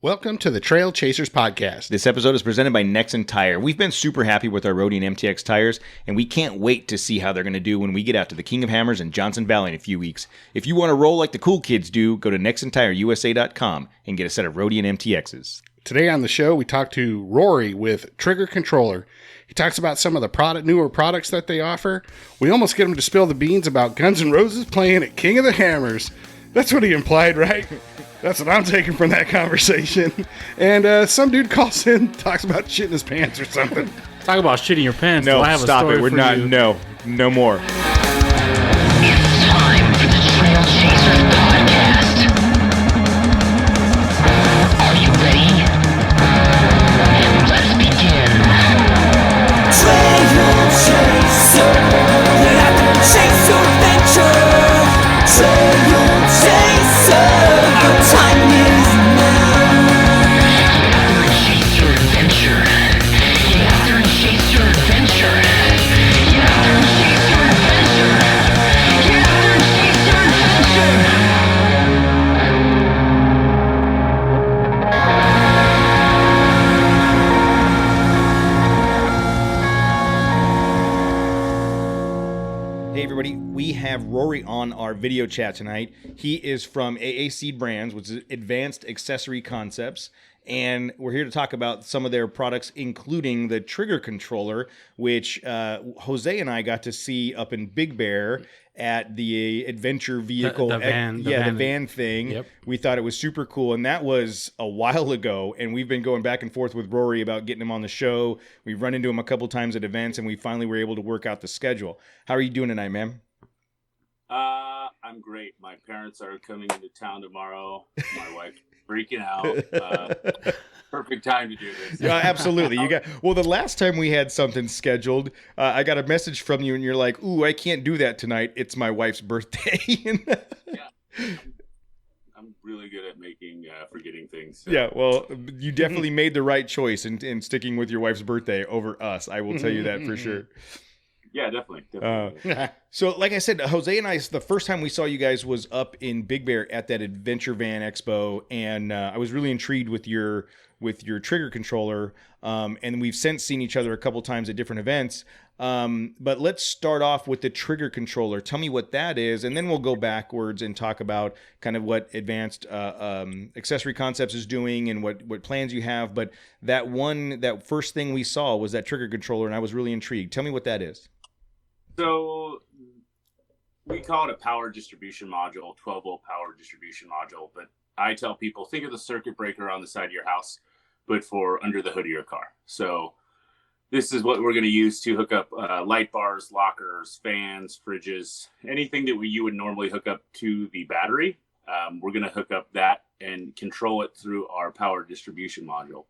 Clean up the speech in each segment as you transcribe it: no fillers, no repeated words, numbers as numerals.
Welcome to the Trail Chasers Podcast. This episode is presented by Nexen Tire. We've been super happy with our Rory and MTX tires, and we can't wait to see how they're going to do when we get out to the King of Hammers in Johnson Valley in a few weeks. If you want to roll like the cool kids do, go to nexentireusa.com and get a set of Rory and MTXs. Today on the show, we talk to Rory with Trigger Controller. He talks about some of the newer products that they offer. We almost get him to spill the beans about Guns N' Roses playing at King of the Hammers. That's what he implied, right? That's what I'm taking from that conversation. And some dude calls in, talks about shitting his pants or something. Talk about shitting your pants. No, I have stop a story it. We're for not. you. No more. It's time for the Trail Chasers Podcast. Are you ready? Let's begin. Trail Chaser, get out there and chase your adventure. Trail Chaser, your time is now. Get out there and chase your adventure. Get out there and chase your adventure. Get out there and chase your adventure. Get out there and chase your adventure. Hey everybody, we have Rory on our video chat tonight. He is from AAC Brands, which is Advanced Accessory Concepts, and we're here to talk about some of their products, including the Trigger Controller, which Jose and I got to see up in Big Bear at the adventure vehicle. The van thing. Yep. We thought it was super cool, and that was a while ago, and we've been going back and forth with Rory about getting him on the show. We've run into him a couple times at events, and we finally were able to work out the schedule. How are you doing tonight, man? I'm great. My parents are coming into town tomorrow. My wife's freaking out. Perfect time to do this. Yeah, absolutely. The last time we had something scheduled, I got a message from you, and you're like, "Ooh, I can't do that tonight. It's my wife's birthday." Yeah. I'm really good at forgetting things. So. Yeah, well, you definitely made the right choice in sticking with your wife's birthday over us. I will tell you that for sure. Yeah, definitely. So, like I said, Jose and I, the first time we saw you guys was up in Big Bear at that Adventure Van Expo, and I was really intrigued with your trigger controller. And we've since seen each other a couple times at different events. But let's start off with the trigger controller. Tell me what that is, and then we'll go backwards and talk about kind of what Advanced Accessory Concepts is doing and what plans you have. But that first thing we saw was that trigger controller, and I was really intrigued. Tell me what that is. So we call it a power distribution module, 12-volt power distribution module. But I tell people, think of the circuit breaker on the side of your house, but for under the hood of your car. So this is what we're going to use to hook up light bars, lockers, fans, fridges, anything that you would normally hook up to the battery. We're going to hook up that and control it through our power distribution module.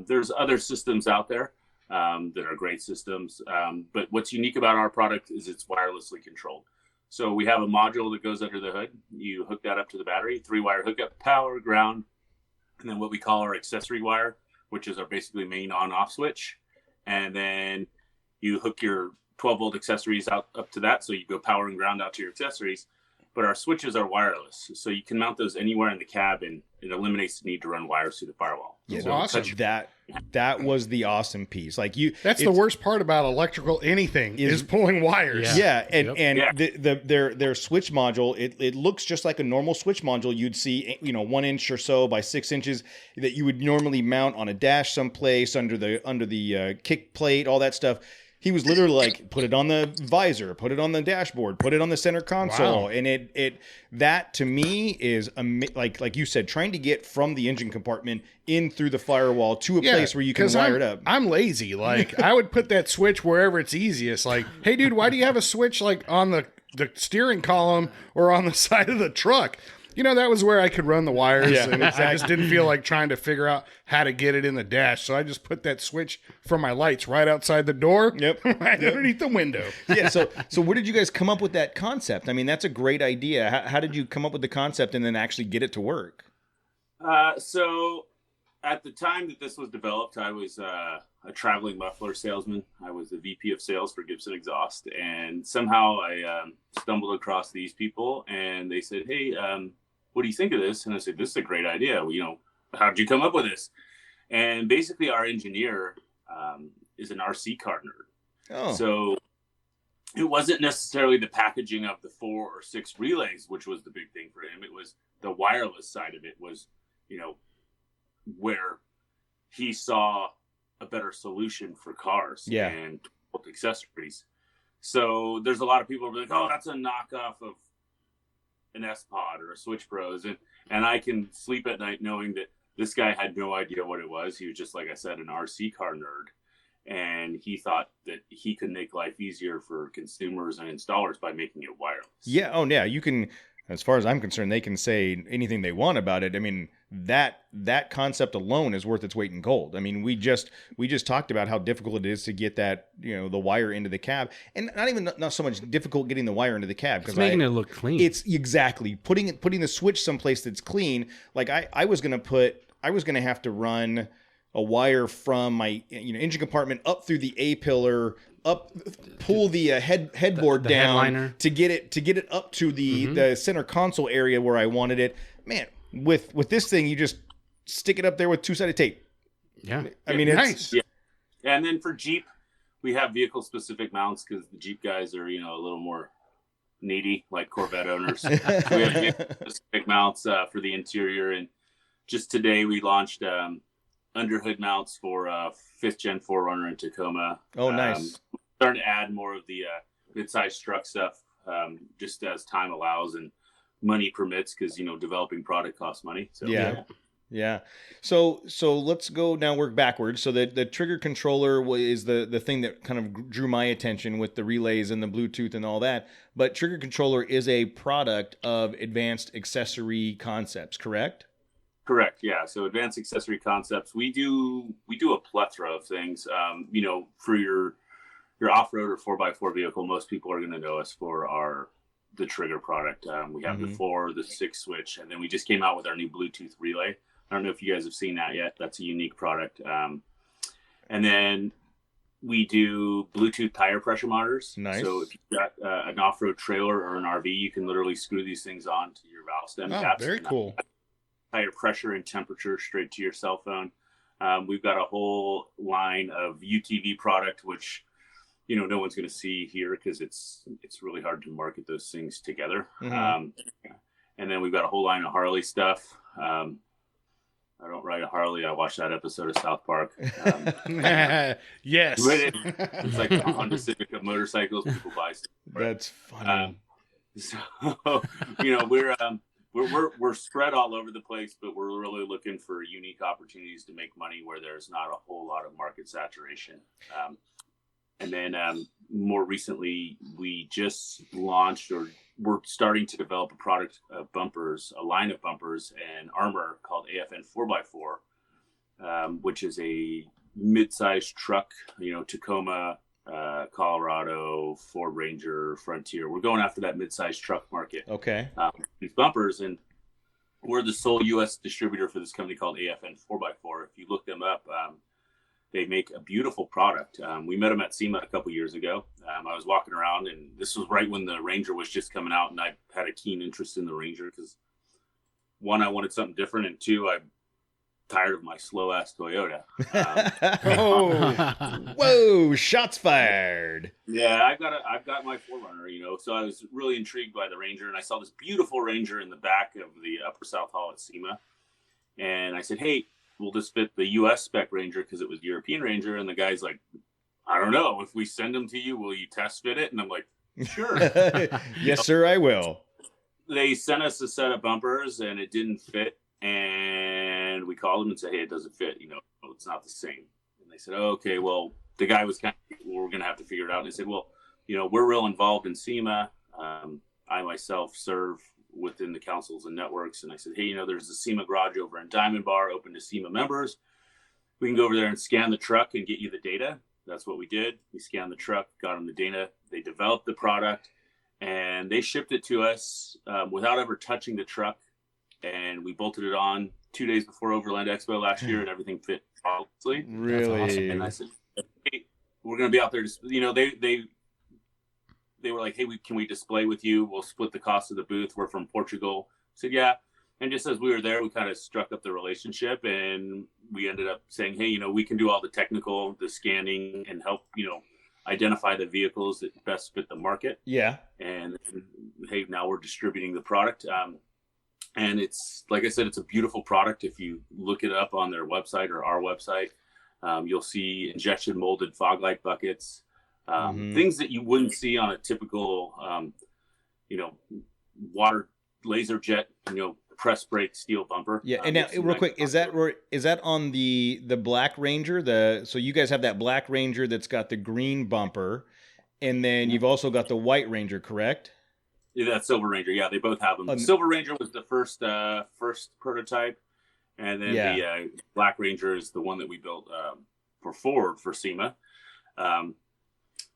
There's other systems out there that are great systems. But what's unique about our product is it's wirelessly controlled. So we have a module that goes under the hood. You hook that up to the battery, 3-wire hookup, power, ground, and then what we call our accessory wire, which is our basically main on-off switch. And then you hook your 12-volt accessories up to that. So you go power and ground out to your accessories. But our switches are wireless. So you can mount those anywhere in the cab, and it eliminates the need to run wires through the firewall. Yeah, so awesome. That was the awesome piece. That's the worst part about electrical anything is pulling wires. Yeah, their switch module, it looks just like a normal switch module you'd see, 1 inch or so by 6 inches that you would normally mount on a dash someplace under the kick plate, all that stuff. He was literally like, put it on the visor, put it on the dashboard, put it on the center console. Wow. And that to me is like you said, trying to get from the engine compartment in through the firewall to a place where you can wire it up. I'm lazy. Like I would put that switch wherever it's easiest. Like, hey dude, why do you have a switch like on the steering column or on the side of the truck? That was where I could run the wires, and I just didn't feel like trying to figure out how to get it in the dash. So I just put that switch for my lights right outside the door, underneath the window. Yeah. So where did you guys come up with that concept? I mean, that's a great idea. How did you come up with the concept and then actually get it to work? So at the time that this was developed, I was a traveling muffler salesman. I was the VP of sales for Gibson Exhaust, and somehow I stumbled across these people, and they said, "Hey, what do you think of this?" And I said, "This is a great idea. how'd you come up with this? And basically our engineer is an RC car nerd. Oh. So it wasn't necessarily the packaging of the 4 or 6 relays, which was the big thing for him. It was the wireless side of it was, where he saw a better solution for cars and accessories. So there's a lot of people who are like, oh, that's a knockoff of an S-Pod or a Switch Pros. And I can sleep at night knowing that this guy had no idea what it was. He was just, like I said, an RC car nerd. And he thought that he could make life easier for consumers and installers by making it wireless. Yeah. Oh, yeah. You can, as far as I'm concerned, they can say anything they want about it. I mean, that concept alone is worth its weight in gold. I mean, we just talked about how difficult it is to get that, the wire into the cab, and not so much difficult getting the wire into the cab because making it look clean. It's exactly putting the switch someplace that's clean. Like I was going to have to run a wire from my engine compartment up through the A pillar, pull the headboard the down headliner. to get it up to the center console area where I wanted it. Man, with this thing, you just stick it up there with 2-sided tape. Yeah, I mean, nice. Yeah. And then for Jeep, we have vehicle specific mounts because the Jeep guys are a little more needy, like Corvette owners. So we have vehicle specific mounts for the interior, and just today we launched underhood mounts for 5th gen 4Runner and Tacoma. Oh, nice. Starting to add more of the mid-sized truck stuff just as time allows and money permits, because developing product costs money. So yeah. So let's go now, work backwards. So the trigger controller is the thing that kind of drew my attention with the relays and the Bluetooth and all that. But trigger controller is a product of Advanced Accessory Concepts, correct? Correct. Yeah. So Advanced Accessory Concepts, we do a plethora of things. For your off-road or 4x4 vehicle, most people are going to know us for the trigger product. We have the 4, the 6 switch, and then we just came out with our new Bluetooth relay. I don't know if you guys have seen that yet. That's a unique product. And then we do Bluetooth tire pressure monitors. Nice. So if you've got an off-road trailer or an RV, you can literally screw these things on to your valve stem caps. Very cool. Tire pressure and temperature straight to your cell phone. We've got a whole line of UTV product, which no one's going to see here because it's really hard to market those things together. And then we've got a whole line of Harley stuff. I don't ride a Harley. I watched that episode of South Park. Yes. It's like the Honda Civic of motorcycles. People buy stuff. That's funny. We're spread all over the place, but we're really looking for unique opportunities to make money where there's not a whole lot of market saturation. And then more recently, we just launched, or we're starting to develop a product of bumpers, a line of bumpers and armor called AFN 4x4, which is a mid-sized truck, Tacoma, Colorado, Ford Ranger, Frontier. We're going after that mid-sized truck market. Okay. These bumpers, and we're the sole U.S. distributor for this company called AFN 4x4. If you look them up, they make a beautiful product. We met them at SEMA a couple years ago. I was walking around, and this was right when the Ranger was just coming out, and I had a keen interest in the Ranger because, one, I wanted something different, and two, I'm tired of my slow-ass Toyota. Whoa, shots fired. Yeah, I've got my 4Runner, so I was really intrigued by the Ranger, and I saw this beautiful Ranger in the back of the Upper South Hall at SEMA, and I said, hey, we'll just fit the U.S. spec Ranger because it was European Ranger. And the guy's like, I don't know. If we send them to you, will you test fit it? And I'm like, sure. Yes, sir, I will. They sent us a set of bumpers and it didn't fit. And we called them and said, hey, it doesn't fit. It's not the same. And they said, oh, okay, well, the guy was we're going to have to figure it out. And they said, well, we're real involved in SEMA. I myself serve within the councils and networks. And I said, hey, there's a SEMA garage over in Diamond Bar open to SEMA members. We can go over there and scan the truck and get you the data. That's what we did. We scanned the truck, got them the data. They developed the product and they shipped it to us without ever touching the truck. And we bolted it on 2 days before Overland Expo last year, and everything fit flawlessly. Really? Awesome. And I said, hey, we're going to be out there. They were like, hey, can we display with you? We'll split the cost of the booth. We're from Portugal. I said, yeah. And just as we were there, we kind of struck up the relationship, and we ended up saying, hey, we can do all the technical, the scanning, and help, identify the vehicles that best fit the market. Yeah. And hey, now we're distributing the product. And it's, like I said, it's a beautiful product. If you look it up on their website or our website, you'll see injection molded fog light buckets, things that you wouldn't see on a typical, water laser jet, press brake steel bumper. Yeah, and now real quick, is that on the Black Ranger? So you guys have that Black Ranger that's got the green bumper, and then you've also got the White Ranger, correct? Yeah, that Silver Ranger. Yeah, they both have them. The Silver Ranger was the first prototype, and then the Black Ranger is the one that we built for Ford for SEMA,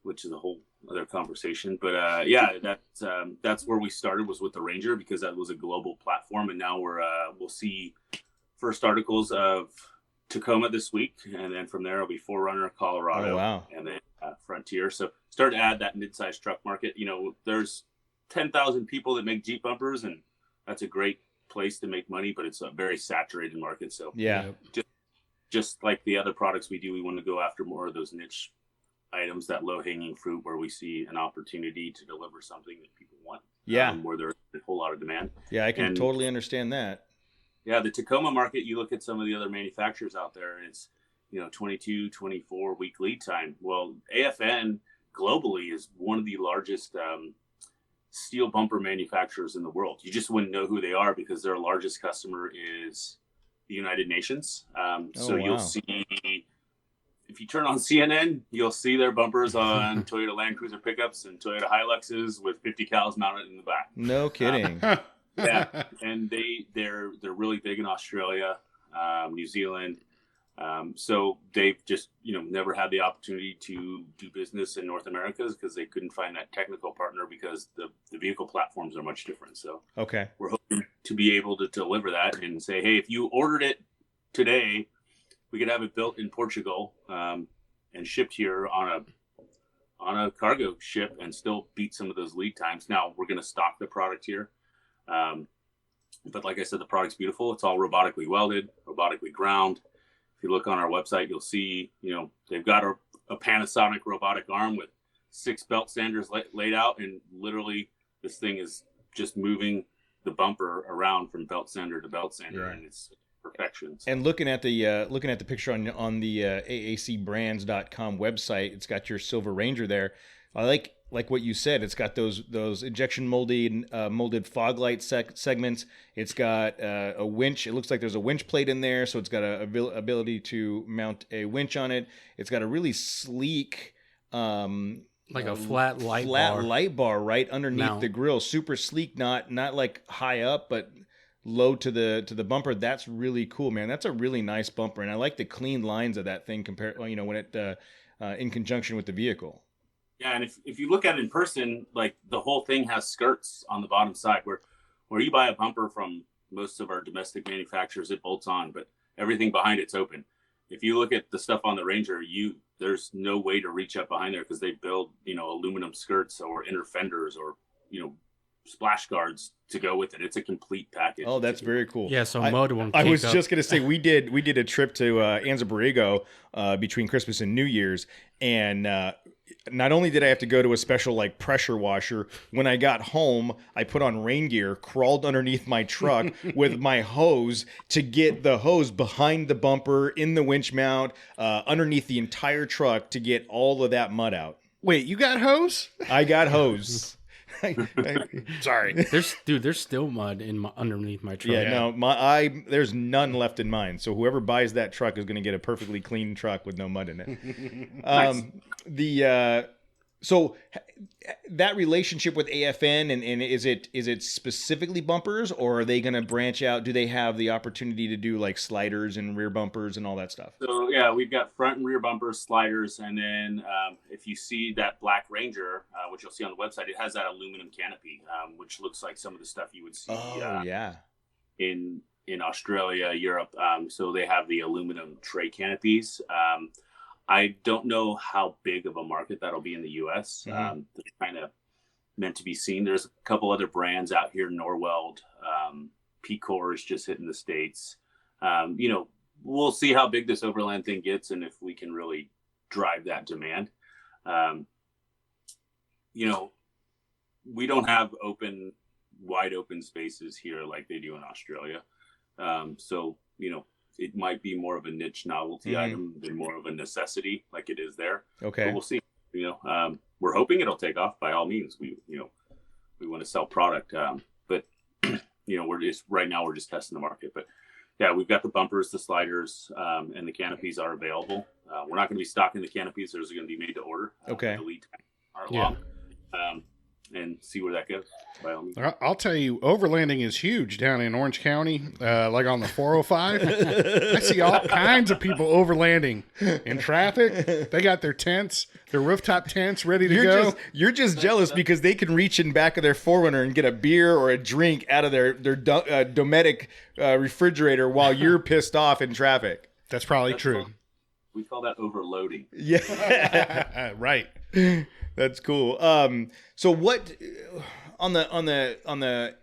which is a whole other conversation. But that's where we started, was with the Ranger, because that was a global platform, and now we'll see first articles of Tacoma this week, and then from there it'll be 4Runner, Colorado, and then Frontier. So start to add that mid-sized truck market. There's 10,000 people that make Jeep bumpers, and that's a great place to make money, but it's a very saturated market. So just like the other products we do, we want to go after more of those niche items, that low-hanging fruit, where we see an opportunity to deliver something that people want. Where there's a whole lot of demand. I can totally understand that. The Tacoma market, you look at some of the other manufacturers out there, and it's 22, 24 week lead time. Well, AFN globally is one of the largest steel bumper manufacturers in the world. You just wouldn't know who they are, because their largest customer is the United Nations. You'll see, if you turn on CNN, you'll see their bumpers on Toyota Land Cruiser pickups and Toyota Hiluxes with 50 cals mounted in the back. No kidding. And they're really big in Australia, New Zealand. So they've just never had the opportunity to do business in North America, because they couldn't find that technical partner, because the vehicle platforms are much different. So we're hoping to be able to deliver that and say, hey, if you ordered it today, we could have it built in Portugal and shipped here on a cargo ship, and still beat some of those lead times. Now we're going to stock the product here. But like I said, the product's beautiful. It's all robotically welded, robotically ground. If you look on our website, you'll see, they've got a Panasonic robotic arm with 6 belt sanders laid out, and literally this thing is just moving the bumper around from belt sander to belt sander, and it's perfection. So. And looking at the picture on the AACBrands.com website, it's got your Silver Ranger there. I like what you said. It's got those injection molded fog light segments. It's got a winch. It looks like there's a winch plate in there, so it's got a ability to mount a winch on it. It's got a really sleek, like a flat light bar right underneath the grill. Super sleek, not like high up, but low to the bumper. That's really cool, man. That's a really nice bumper, and I like the clean lines of that thing compared, when it in conjunction with the vehicle. Yeah, and if you look at it in person, like, the whole thing has skirts on the bottom side, where you buy a bumper from most of our domestic manufacturers, it bolts on, but everything behind it's open. If you look at the stuff on the Ranger, there's no way to reach up behind there, because they build aluminum skirts or inner fenders or splash guards to go with it. It's a complete package. Oh, that's very cool. Yeah, so motor won't. I was just gonna say, we did a trip to Anza Borrego between Christmas and New Year's, and not only did I have to go to a special pressure washer, when I got home, I put on rain gear, crawled underneath my truck with my hose to get the hose behind the bumper, in the winch mount, underneath the entire truck, to get all of that mud out. Wait, you got hose? I got hose. Sorry. There's still mud underneath my truck. Yeah, no, there's none left in mine. So whoever buys that truck is going to get a perfectly clean truck with no mud in it. Nice. So that relationship with AFN, and is it specifically bumpers, or are they going to branch out? Do they have the opportunity to do sliders and rear bumpers and all that stuff? So yeah, we've got front and rear bumpers, sliders, and then if you see that Black Ranger, which you'll see on the website, it has that aluminum canopy, which looks like some of the stuff you would see in Australia, Europe. So they have the aluminum tray canopies. I don't know how big of a market that'll be in the U.S. They're kind of meant to be seen. There's a couple other brands out here, Norweld, P-Core is just hitting the States. You know, we'll see how big this overland thing gets and if we can really drive that demand. You know, we don't have wide open spaces here like they do in Australia. So, you know, it might be more of a niche novelty item than more of a necessity like it is there. Okay. But we'll see. You know, we're hoping it'll take off by all means. We want to sell product. But, you know, right now we're just testing the market. But yeah, we've got the bumpers, the sliders, and the canopies are available. We're not going to be stocking the canopies. Those are going to be made to order. Okay. The lead time are long. And see where that goes, by all means. I'll tell you, overlanding is huge down in Orange County, like on the 405. I see all kinds of people overlanding in traffic. They got their tents, their rooftop tents ready to go. You're just jealous because they can reach in back of their 4Runner and get a beer or a drink out of their Dometic refrigerator while you're pissed off in traffic. That's probably true. We call that overloading. Yeah. Right. That's cool. So what on the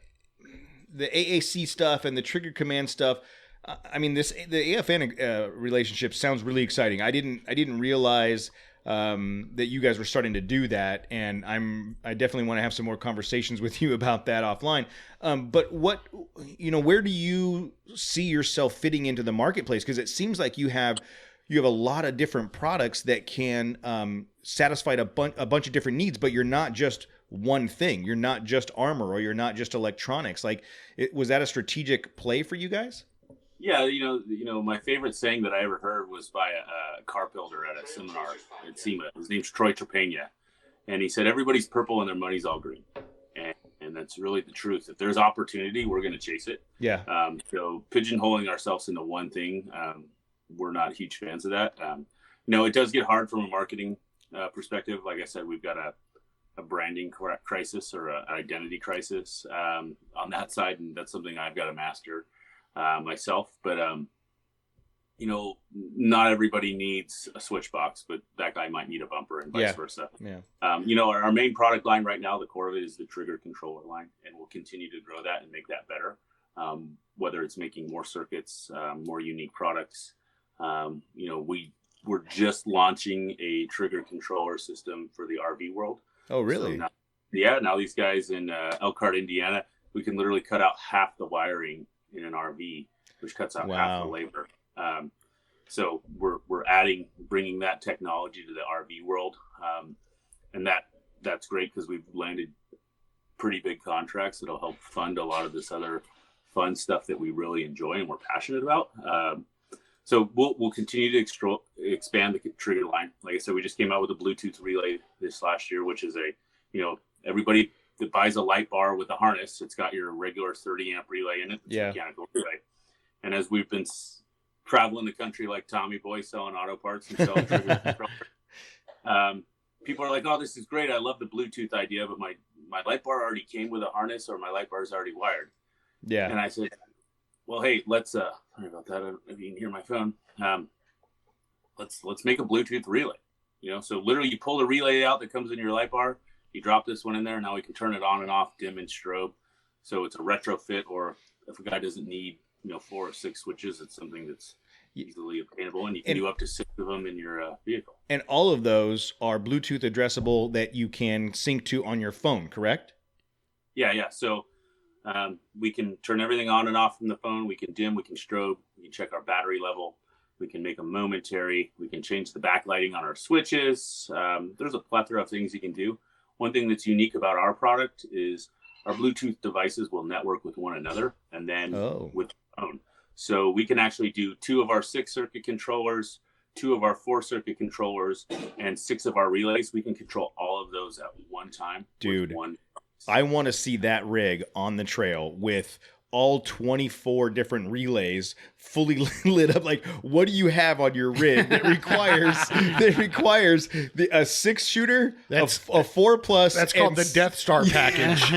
AAC stuff and the Trigger Command stuff? I mean, the AFN relationship sounds really exciting. I didn't realize that you guys were starting to do that, and I definitely want to have some more conversations with you about that offline. But where do you see yourself fitting into the marketplace? Because it seems like you have a lot of different products that can satisfy a bunch of different needs, but you're not just one thing. You're not just armor, or you're not just electronics. Like, was that a strategic play for you guys? Yeah, you know, my favorite saying that I ever heard was by a car builder at a seminar at SEMA. His name's Troy Trepagna, and he said, "Everybody's purple and their money's all green," and that's really the truth. If there's opportunity, we're going to chase it. Yeah. So pigeonholing ourselves into one thing, we're not huge fans of that. You know, it does get hard from a marketing perspective. Like I said, we've got a branding crisis or an identity crisis on that side, and that's something I've got to master myself. But you know, not everybody needs a switch box, but that guy might need a bumper, and vice versa. Yeah. You know, our main product line right now, the core of it, is the trigger controller line, and we'll continue to grow that and make that better. Whether it's making more circuits, more unique products. You know, we're just launching a trigger controller system for the RV world. Oh, really? So now these guys in Elkhart, Indiana, we can literally cut out half the wiring in an RV, which cuts out half the labor. So we're bringing that technology to the RV world, and that's great because we've landed pretty big contracts that'll help fund a lot of this other fun stuff that we really enjoy and we're passionate about. So we'll continue to expand the trigger line. Like I said, we just came out with a Bluetooth relay this last year, which is everybody that buys a light bar with a harness, it's got your regular 30 amp relay in it. It's a mechanical relay. And as we've been traveling the country like Tommy Boy selling auto parts and selling trigger controllers, people are like, "Oh, this is great. I love the Bluetooth idea, but my light bar already came with a harness, or my light bar is already wired." Yeah. And I said, "Well, hey, let's sorry about that. I don't know if you can hear my phone. Let's make a Bluetooth relay. You know, so literally you pull the relay out that comes in your light bar, you drop this one in there, and now we can turn it on and off, dim and strobe. So it's a retrofit, or if a guy doesn't need 4 or 6 switches, it's something that's easily obtainable, and you can do up to 6 of them in your vehicle. And all of those are Bluetooth addressable that you can sync to on your phone, correct? Yeah. So we can turn everything on and off from the phone. We can dim, we can strobe, we can check our battery level. We can make them momentary. We can change the backlighting on our switches. There's a plethora of things you can do. One thing that's unique about our product is our Bluetooth devices will network with one another and then with the phone. So we can actually do 2 of our 6-circuit controllers, 2 of our 4-circuit controllers, and 6 of our relays. We can control all of those at one time. Dude, I want to see that rig on the trail with all 24 different relays fully lit up. Like, what do you have on your rig that requires a 6-shooter, a 4+? That's called the Death Star package.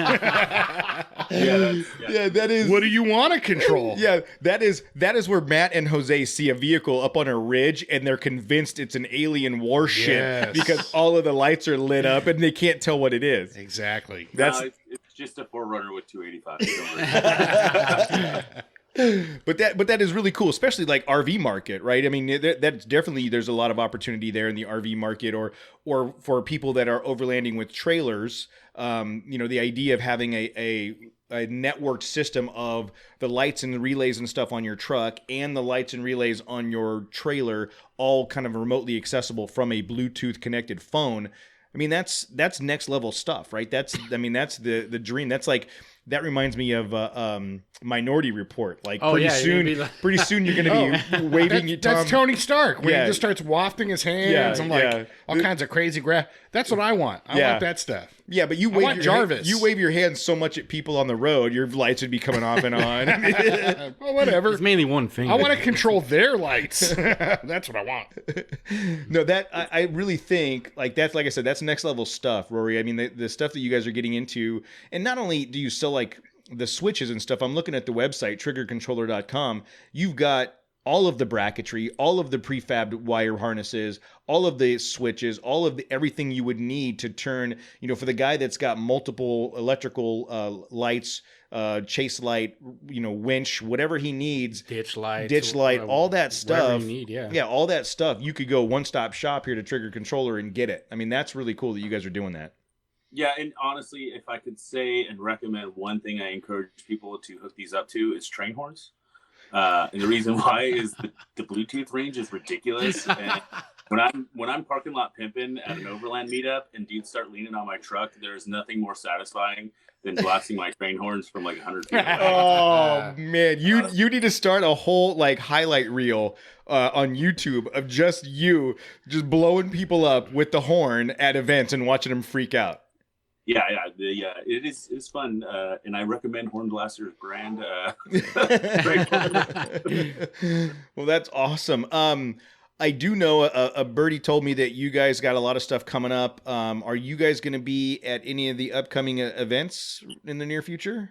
Yeah, that is. What do you want to control? Yeah, that is where Matt and Jose see a vehicle up on a ridge and they're convinced it's an alien warship because all of the lights are lit up and they can't tell what it is. Exactly. It's just a 4Runner with 285. But that is really cool, especially like RV market, right? I mean, that's definitely, there's a lot of opportunity there in the RV market, or for people that are overlanding with trailers. The idea of having a networked system of the lights and the relays and stuff on your truck and the lights and relays on your trailer, all kind of remotely accessible from a Bluetooth connected phone. I mean, that's next level stuff, right? That's the dream. That's like, that reminds me of Minority Report. Like pretty soon you're going to be waving your Tom. That's Tony Stark when he just starts wafting his hands and like all kinds of crazy That's what I want. I want that stuff. Yeah, but you wave your hands so much at people on the road, your lights would be coming off and on. Well, whatever. It's mainly one finger. I want to control their lights. That's what I want. No, I really think like that's, like I said, that's next level stuff, Rory. I mean, the stuff that you guys are getting into, and not only do you sell like the switches and stuff. I'm looking at the website triggercontroller.com. You've got all of the bracketry, all of the prefabbed wire harnesses, all of the switches, all of everything you would need to turn, for the guy that's got multiple electrical lights, chase light, winch, whatever he needs, ditch light, all that stuff. You need, all that stuff. You could go one-stop shop here to Trigger Controller and get it. I mean, that's really cool that you guys are doing that. Yeah, and honestly, if I could say and recommend one thing I encourage people to hook these up to is train horns. And the reason why is the Bluetooth range is ridiculous. And when I'm parking lot pimping at an overland meetup and dudes start leaning on my truck, there's nothing more satisfying than blasting my train horns from like 100 feet away. Oh man, you need to start a whole like highlight reel on YouTube of just you just blowing people up with the horn at events and watching them freak out. Yeah, it's fun, and I recommend Horn Blaster's brand. Well, that's awesome. I do know a birdie told me that you guys got a lot of stuff coming up. Are you guys going to be at any of the upcoming events in the near future?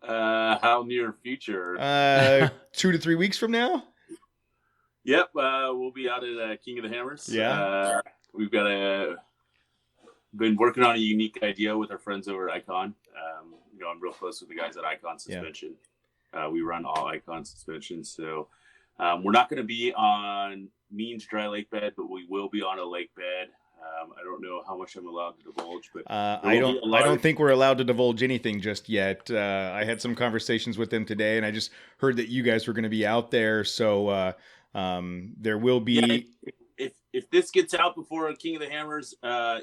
How near future? 2 to 3 weeks from now. Yep, we'll be out at King of the Hammers. Yeah, we've got been working on a unique idea with our friends over at Icon. I'm real close with the guys at Icon Suspension. Yeah. We run all Icon suspension. So we're not going to be on Means dry lake bed, but we will be on a lake bed. I don't know how much I'm allowed to divulge, but I don't think we're allowed to divulge anything just yet. I had some conversations with them today, and I just heard that you guys were going to be out there. So there will be. Yeah, if this gets out before King of the Hammers, there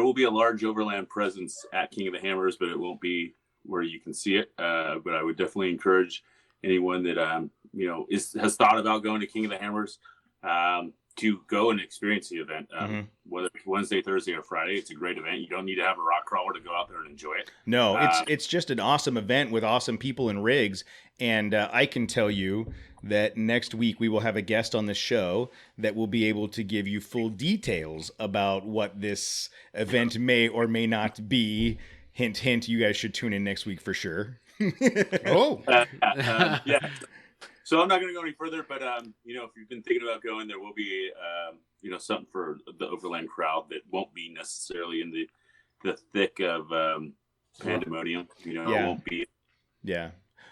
will be a large overland presence at King of the Hammers, but it won't be where you can see it. But I would definitely encourage anyone that has thought about going to King of the Hammers to go and experience the event. Whether it's Wednesday, Thursday, or Friday, it's a great event. You don't need to have a rock crawler to go out there and enjoy it. No, it's just an awesome event with awesome people and rigs. And I can tell you that next week we will have a guest on the show that will be able to give you full details about what this event may or may not be. Hint, hint, you guys should tune in next week for sure. Yeah. So I'm not going to go any further, but if you've been thinking about going, there will be something for the overland crowd that won't be necessarily in the thick of pandemonium. It won't be. Yeah.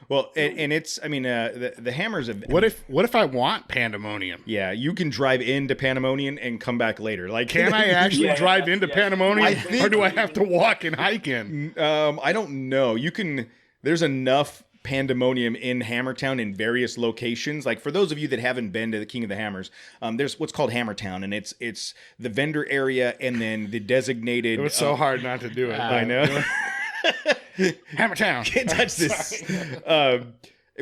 Well, and it's, the Hammers of. What if I want pandemonium? Yeah, you can drive into Pandemonium and come back later. Like, can I actually drive into Pandemonium, or do I have to walk and hike in? I don't know. You can. There's enough Pandemonium in Hammertown in various locations. Like, for those of you that haven't been to the King of the Hammers, there's what's called Hammertown, and it's the vendor area and then the designated. It was so hard not to do it. I know. Hammertown. Can't touch this.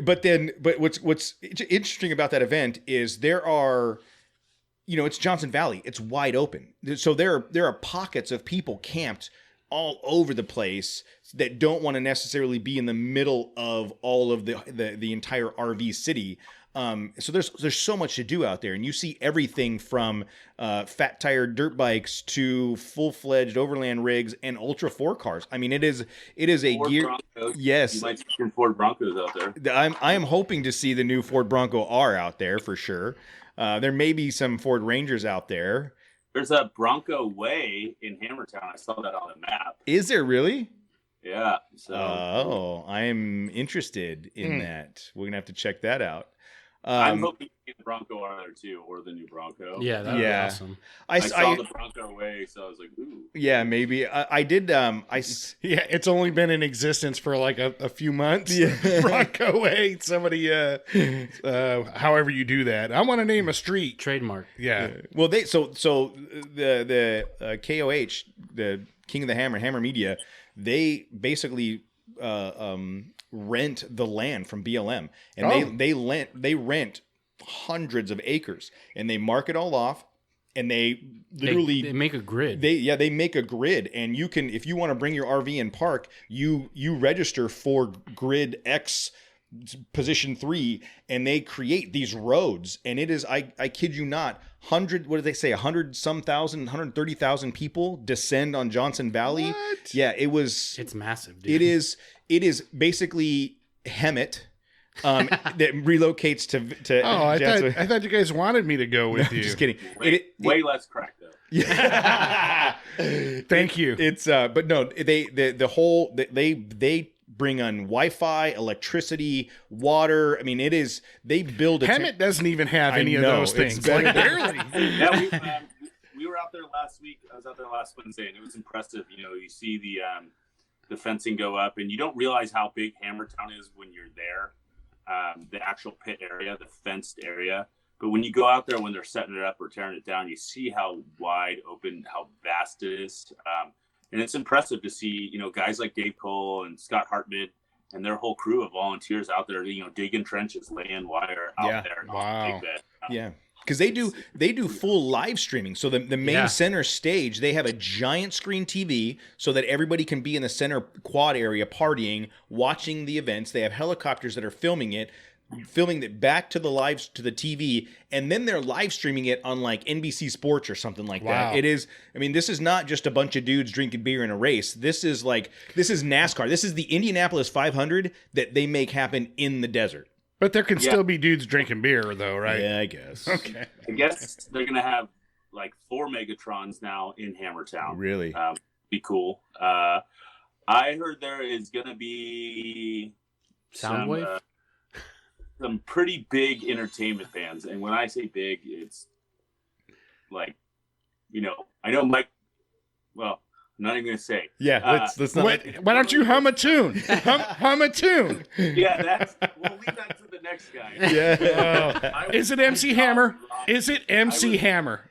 But what's interesting about that event is there are, it's Johnson Valley. It's wide open. So there are pockets of people camped all over the place that don't want to necessarily be in the middle of all of the entire RV city. So there's so much to do out there, and you see everything from fat tire dirt bikes to full-fledged overland rigs and Ultra 4 cars. I mean, it is a Ford gear. Broncos. Yes, You might see some Ford Broncos out there. I am hoping to see the new Ford Bronco R out there for sure. There may be some Ford Rangers out there. There's a Bronco Way in Hammertown. I saw that on the map. Is there really? Yeah. So. Oh, I'm interested in that. We're gonna have to check that out. I'm hoping to get the Bronco on there too, or the new Bronco. Yeah, that would be awesome. I saw the Bronco Way, so I was like, ooh. Yeah, maybe. I did. Yeah, it's only been in existence for like a few months. Yeah. Bronco Way. Somebody, however you do that. I want to name a street. Trademark. Yeah. Well, the KOH, the King of the Hammer Media, they basically rent the land from BLM, and they rent hundreds of acres, and they mark it all off, and they literally they make a grid. They make a grid, and you can, if you want to bring your RV and park, you register for grid X position 3, and they create these roads, and it is, I kid you not, 130,000 people descend on Johnson Valley. What? Yeah, It's massive, dude. it is basically Hemet that relocates to I thought you guys wanted me to go with you. just kidding. Way less crack though. Yeah. Thank you. It's but no, they bring on Wi-Fi, electricity, water. I mean, they build a Hemet doesn't even have any of those things. Like, barely. Yeah, we were out there last week. I was out there last Wednesday, and it was impressive. You know, you see the fencing go up, and you don't realize how big Hammertown is when you're there. The actual pit area, the fenced area. But when you go out there, when they're setting it up or tearing it down, you see how wide open, how vast it is. And it's impressive to see, you know, guys like Dave Cole and Scott Hartman and their whole crew of volunteers out there, you know, digging trenches, laying wire out there. Wow. Yeah. Because they do full live streaming. So the main center stage, they have a giant screen TV so that everybody can be in the center quad area partying, watching the events. They have helicopters that are filming it back to the TV, and then they're live streaming it on like NBC Sports or something like that. It is, I mean, this is not just a bunch of dudes drinking beer in a race. This is NASCAR. This is the Indianapolis 500 that they make happen in the desert. But there can still be dudes drinking beer, though, right? Yeah, I guess. Okay. I guess they're going to have like 4 Megatrons now in Hammertown. Really? Be cool. I heard there is going to be Soundwave? some pretty big entertainment bands. And when I say big, it's like, you know, I know Mike, well, I'm not even going to say. Yeah, let's not. Why don't you hum a tune? hum a tune. Yeah, we'll leave that to the next guy. Yeah. Is it MC Hammer? Is it MC Hammer?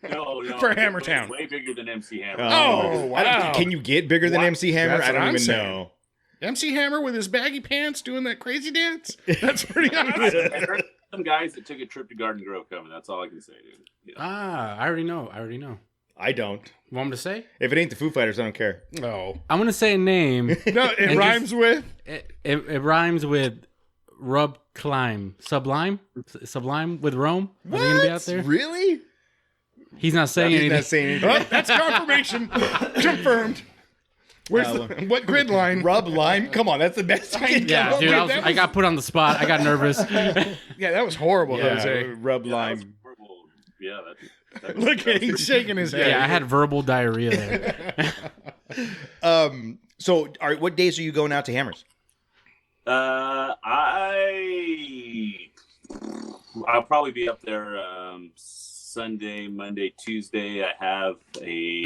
No. For Hammertown. Way bigger than MC Hammer. Oh, wow. Can you get bigger than MC Hammer? That's I don't what even I'm saying. know. MC Hammer with his baggy pants doing that crazy dance? That's pretty awesome. I heard some guys that took a trip to Garden Grove coming. That's all I can say, dude. Yeah. I already know. I don't. Want me to say? If it ain't the Foo Fighters, I don't care. No. I'm gonna say a name. No, it rhymes with? It rhymes with Rub Climb. Sublime with Rome. Are they gonna be out there? Really? He's not saying He's anything. not saying anything. Oh, that's confirmation. Confirmed. Where's what grid line? Rub Lime? Come on, that's the best I can Yeah, come dude, up with. I got put on the spot. I got nervous. Yeah, that was horrible, Yeah, Jose. Rub Lime. Yeah, Look at he's shaking his head. Yeah, I had verbal diarrhea there. So, all right, what days are you going out to Hammers? I'll probably be up there Sunday, Monday, Tuesday. I have a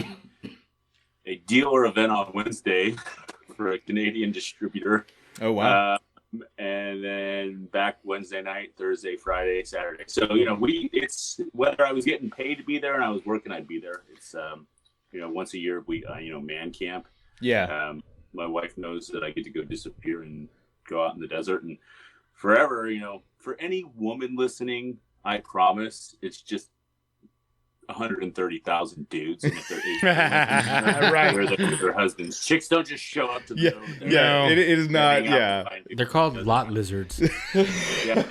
dealer event on Wednesday for a Canadian distributor. Oh, wow. And then back Wednesday night, Thursday, Friday, Saturday. So, you know, it's whether I was getting paid to be there and I was working, I'd be there. It's, you know, once a year we, man camp. Yeah. My wife knows that I get to go disappear and go out in the desert and forever, you know, for any woman listening, I promise it's just 130,000 dudes. And if they're Right. with their husbands. Chicks don't just show up to the middle of the day. No, it is not. Hang out Yeah. behind people. They're called lot lizards. Yeah,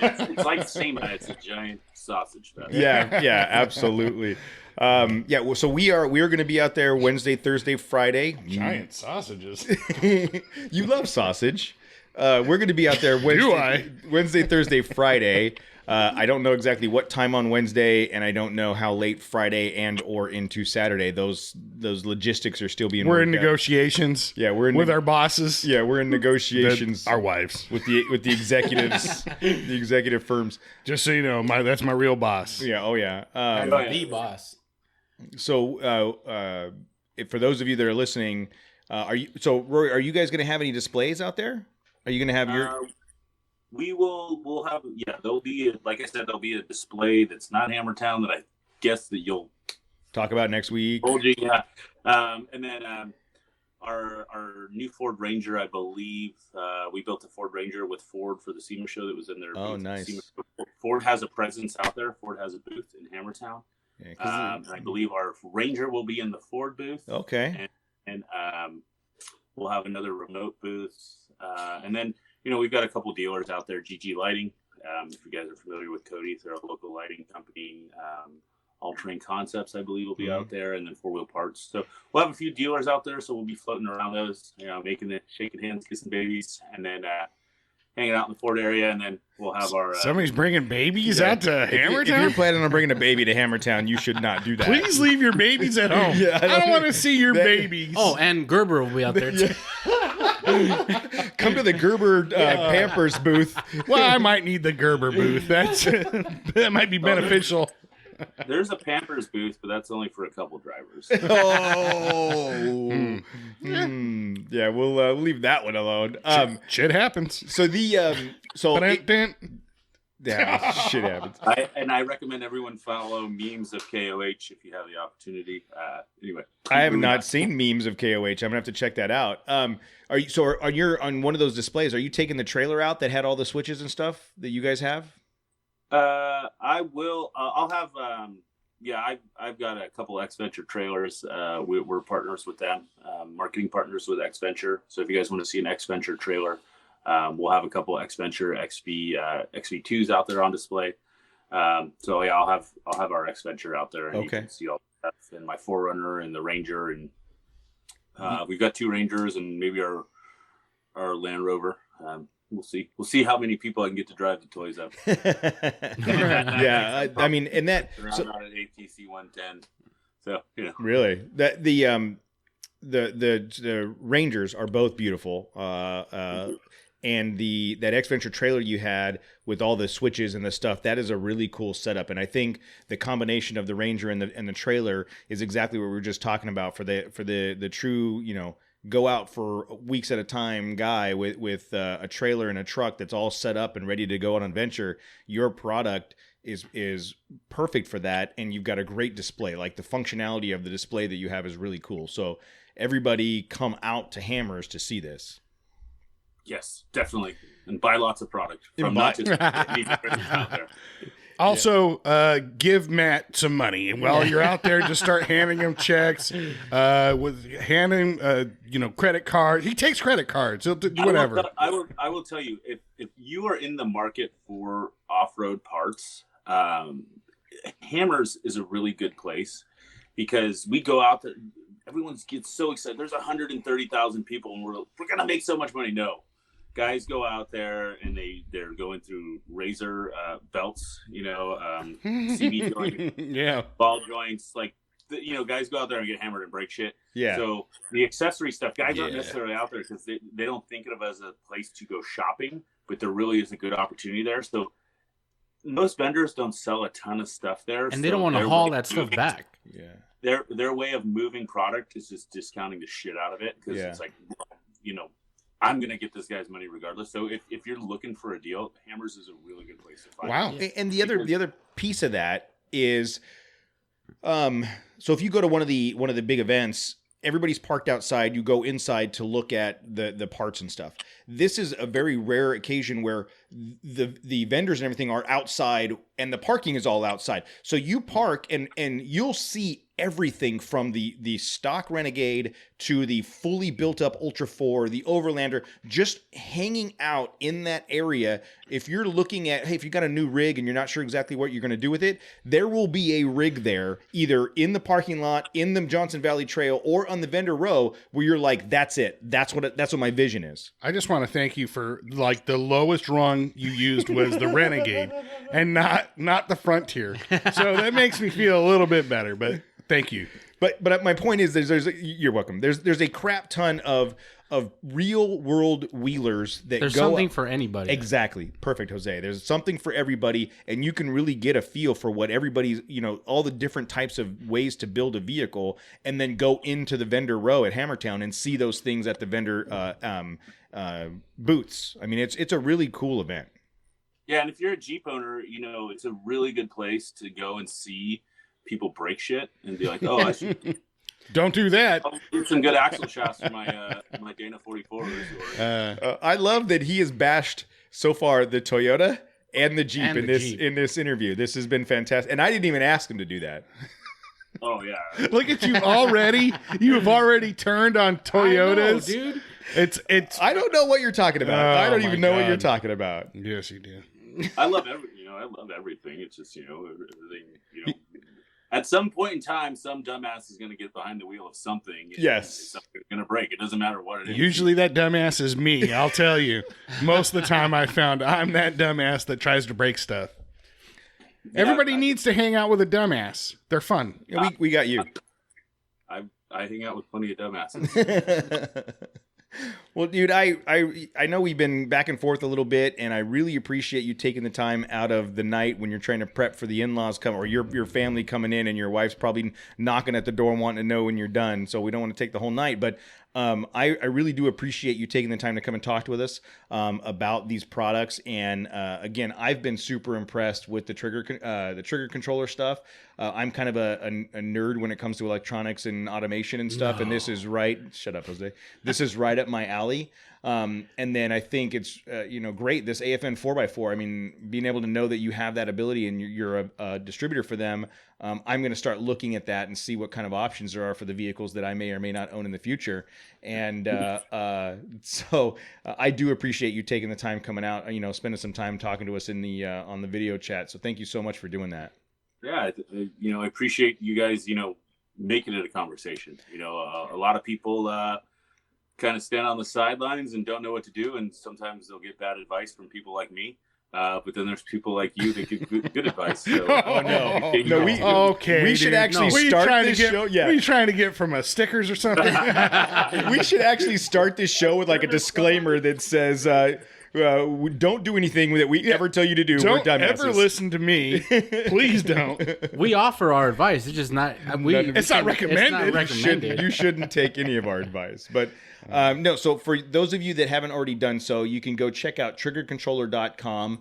it's like SEMA. It's a giant sausage fest. Yeah, absolutely. Yeah, well, so we are going to be out there Wednesday, Thursday, Friday. Giant sausages. You love sausage. We're going to be out there Wednesday, Thursday, Friday. I don't know exactly what time on Wednesday, and I don't know how late Friday and or into Saturday. Those logistics are still being. We're in worked out. negotiations. Yeah, we're in with our bosses. Yeah, we're in negotiations. Our wives. with the executives, the executive firms. Just so you know, that's my real boss. Yeah. Oh yeah. The boss. So, for those of you that are listening, Rory, are you guys going to have any displays out there? Are you going to have your? We'll have, there'll be, like I said, there'll be a display that's not Hammertown that I guess that you'll talk about next week. Yeah. And then our new Ford Ranger, I believe, we built a Ford Ranger with Ford for the SEMA show that was in there. Oh, nice. Ford has a presence out there. Ford has a booth in Hammertown. Yeah, and I believe our Ranger will be in the Ford booth. Okay. And we'll have another remote booth. And then, we've got a couple dealers out there, GG Lighting. If you guys are familiar with Cody, they're a local lighting company. All Terrain Concepts, I believe, will be out there, and then 4 Wheel Parts. So we'll have a few dealers out there, so we'll be floating around those, shaking hands, kissing babies, and then hanging out in the Ford area, and then we'll have our... Somebody's bringing babies out to Hammertown? If you're planning on bringing a baby to Hammertown, you should not do that. Please leave your babies at home. I don't want to see your babies. Oh, and Gerber will be out there, too. Come to the Gerber Pampers booth. Well, I might need the Gerber booth. That might be beneficial. There's a Pampers booth, but that's only for a couple drivers. Yeah, we'll leave that one alone. Shit happens. So yeah, shit happens. I recommend everyone follow memes of KOH if you have the opportunity. Anyway, I have not seen memes of KOH. I'm gonna have to check that out. Are you on one of those displays? Are you taking the trailer out that had all the switches and stuff that you guys have? I will. I'll have. I've got a couple X Venture trailers. We're partners with them, marketing partners with X Venture. So if you guys want to see an X Venture trailer, we'll have a couple X Venture XV2s out there on display. I'll have our X Venture out there, and you can see all that stuff, and my 4Runner and the Ranger, and we've got 2 Rangers and maybe our Land Rover. We'll see. We'll see how many people I can get to drive the toys up. Yeah, I mean, and that around on an ATC 110. So really that the Rangers are both beautiful. And that X Venture trailer you had with all the switches and the stuff, that is a really cool setup. And I think the combination of the Ranger and the trailer is exactly what we were just talking about for the true, go out for weeks at a time guy with a trailer and a truck that's all set up and ready to go on an adventure. Your product is perfect for that, and you've got a great display. Like the functionality of the display that you have is really cool. So everybody come out to Hammers to see this. Yes, definitely, and buy lots of product from not just out there. Also, give Matt some money, and while you're out there, just start handing him checks, credit cards. He takes credit cards. He'll do whatever. I will tell you, if you are in the market for off-road parts, Hammers is a really good place, because we go out there. Everyone gets so excited. There's 130,000 people, and we're gonna make so much money. No. Guys go out there and they're going through razor belts, CV joints, ball joints. Like, guys go out there and get hammered and break shit. Yeah. So the accessory stuff, guys aren't necessarily out there because they don't think of it as a place to go shopping, but there really is a good opportunity there. So most vendors don't sell a ton of stuff there, and they don't want to haul that stuff back. Yeah. Their way of moving product is just discounting the shit out of it, because it's like, I'm going to get this guy's money regardless. So if you're looking for a deal, Hammers is a really good place to find. Wow. And the other piece of that is, so if you go to one of the big events, everybody's parked outside. You go inside to look at the parts and stuff. This is a very rare occasion where the vendors and everything are outside and the parking is all outside. So you park and you'll see everything from the stock Renegade to the fully built up Ultra 4, the Overlander, just hanging out in that area. If you're looking at, hey, if you got a new rig and you're not sure exactly what you're going to do with it, there will be a rig there, either in the parking lot, in the Johnson Valley Trail, or on the vendor row, where you're like, that's it. That's what my vision is. I just want to thank you for, like, the lowest rung you used was the Renegade and not the Frontier. So that makes me feel a little bit better, but thank you. But my point is, you're welcome. There's a crap ton of real world wheelers that There's go something for anybody. Exactly. Perfect, Jose. There's something for everybody, and you can really get a feel for what everybody's, all the different types of ways to build a vehicle, and then go into the vendor row at Hammertown and see those things at the vendor booths. I mean, it's a really cool event. Yeah, and if you're a Jeep owner, it's a really good place to go and see people break shit and be like, oh, I should Don't do that. I'll do some good axle shots for my Dana 44s. I love that he has bashed so far the Toyota and the Jeep in this interview. This has been fantastic, and I didn't even ask him to do that. Oh yeah! Look at you already. You have already turned on Toyotas, dude. It's. I don't know what you're talking about. Oh, I don't even know what God. you're talking about. Yes, you do. I love everything. It's just everything. At some point in time, some dumbass is going to get behind the wheel of something. And Yes. something's going to break. It doesn't matter what it is. Usually that dumbass is me. I'll tell you. Most of the time, I found I'm that dumbass that tries to break stuff. Everybody needs to hang out with a dumbass. They're fun. Yeah, we got you. I hang out with plenty of dumbasses. Well, dude, I know we've been back and forth a little bit, and I really appreciate you taking the time out of the night when you're trying to prep for the in-laws come, or your family coming in, and your wife's probably knocking at the door wanting to know when you're done. So we don't want to take the whole night, but I really do appreciate you taking the time to come and talk with us about these products. And again, I've been super impressed with the trigger controller stuff. I'm kind of a nerd when it comes to electronics and automation and stuff. No. And this is right. Shut up, Jose. This is right up my alley. And then I think it's great. This AFN 4x4. I mean, being able to know that you have that ability and you're a distributor for them. I'm going to start looking at that and see what kind of options there are for the vehicles that I may or may not own in the future. And so I do appreciate you taking the time coming out. Spending some time talking to us in the on the video chat. So thank you so much for doing that. Yeah, I appreciate you guys. Making it a conversation. A lot of people kind of stand on the sidelines and don't know what to do, and sometimes they'll get bad advice from people like me. But then there's people like you that give good advice. So, we should actually start this show. Yeah, what are you trying to get from us? Stickers or something? We should actually start this show with like a disclaimer that says, don't do anything that we ever tell you to do. Don't We're dumbasses. ever listen to me. Please don't. We offer our advice. It's just not. It's not recommended. It's not recommended. You shouldn't take any of our advice. But no, so for those of you that haven't already done so, you can go check out triggercontroller.com.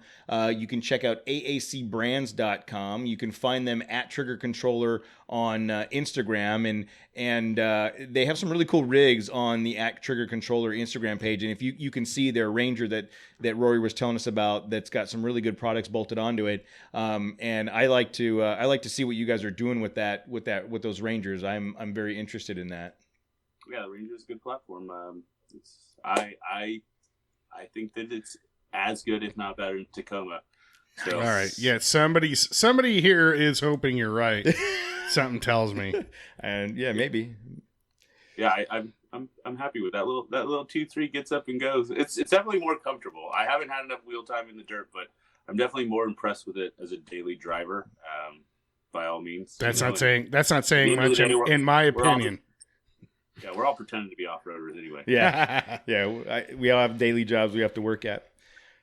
You can check out aacbrands.com. You can find them at Trigger Controller on Instagram, and they have some really cool rigs on the at Trigger Controller Instagram page. And if you can see their Ranger that Rory was telling us about, that's got some really good products bolted onto it. And I like to see what you guys are doing with those Rangers. I'm very interested in that. Yeah, the Ranger is a good platform. I think that it's as good, if not better, than Tacoma. So. All right, yeah. Somebody here is hoping you're right. Something tells me, and yeah, maybe. Yeah, I'm happy with that little 2.3 gets up and goes. It's definitely more comfortable. I haven't had enough wheel time in the dirt, but I'm definitely more impressed with it as a daily driver. By all means, that's not saying much in my opinion. Yeah, we're all pretending to be off-roaders anyway. Yeah, we all have daily jobs we have to work at.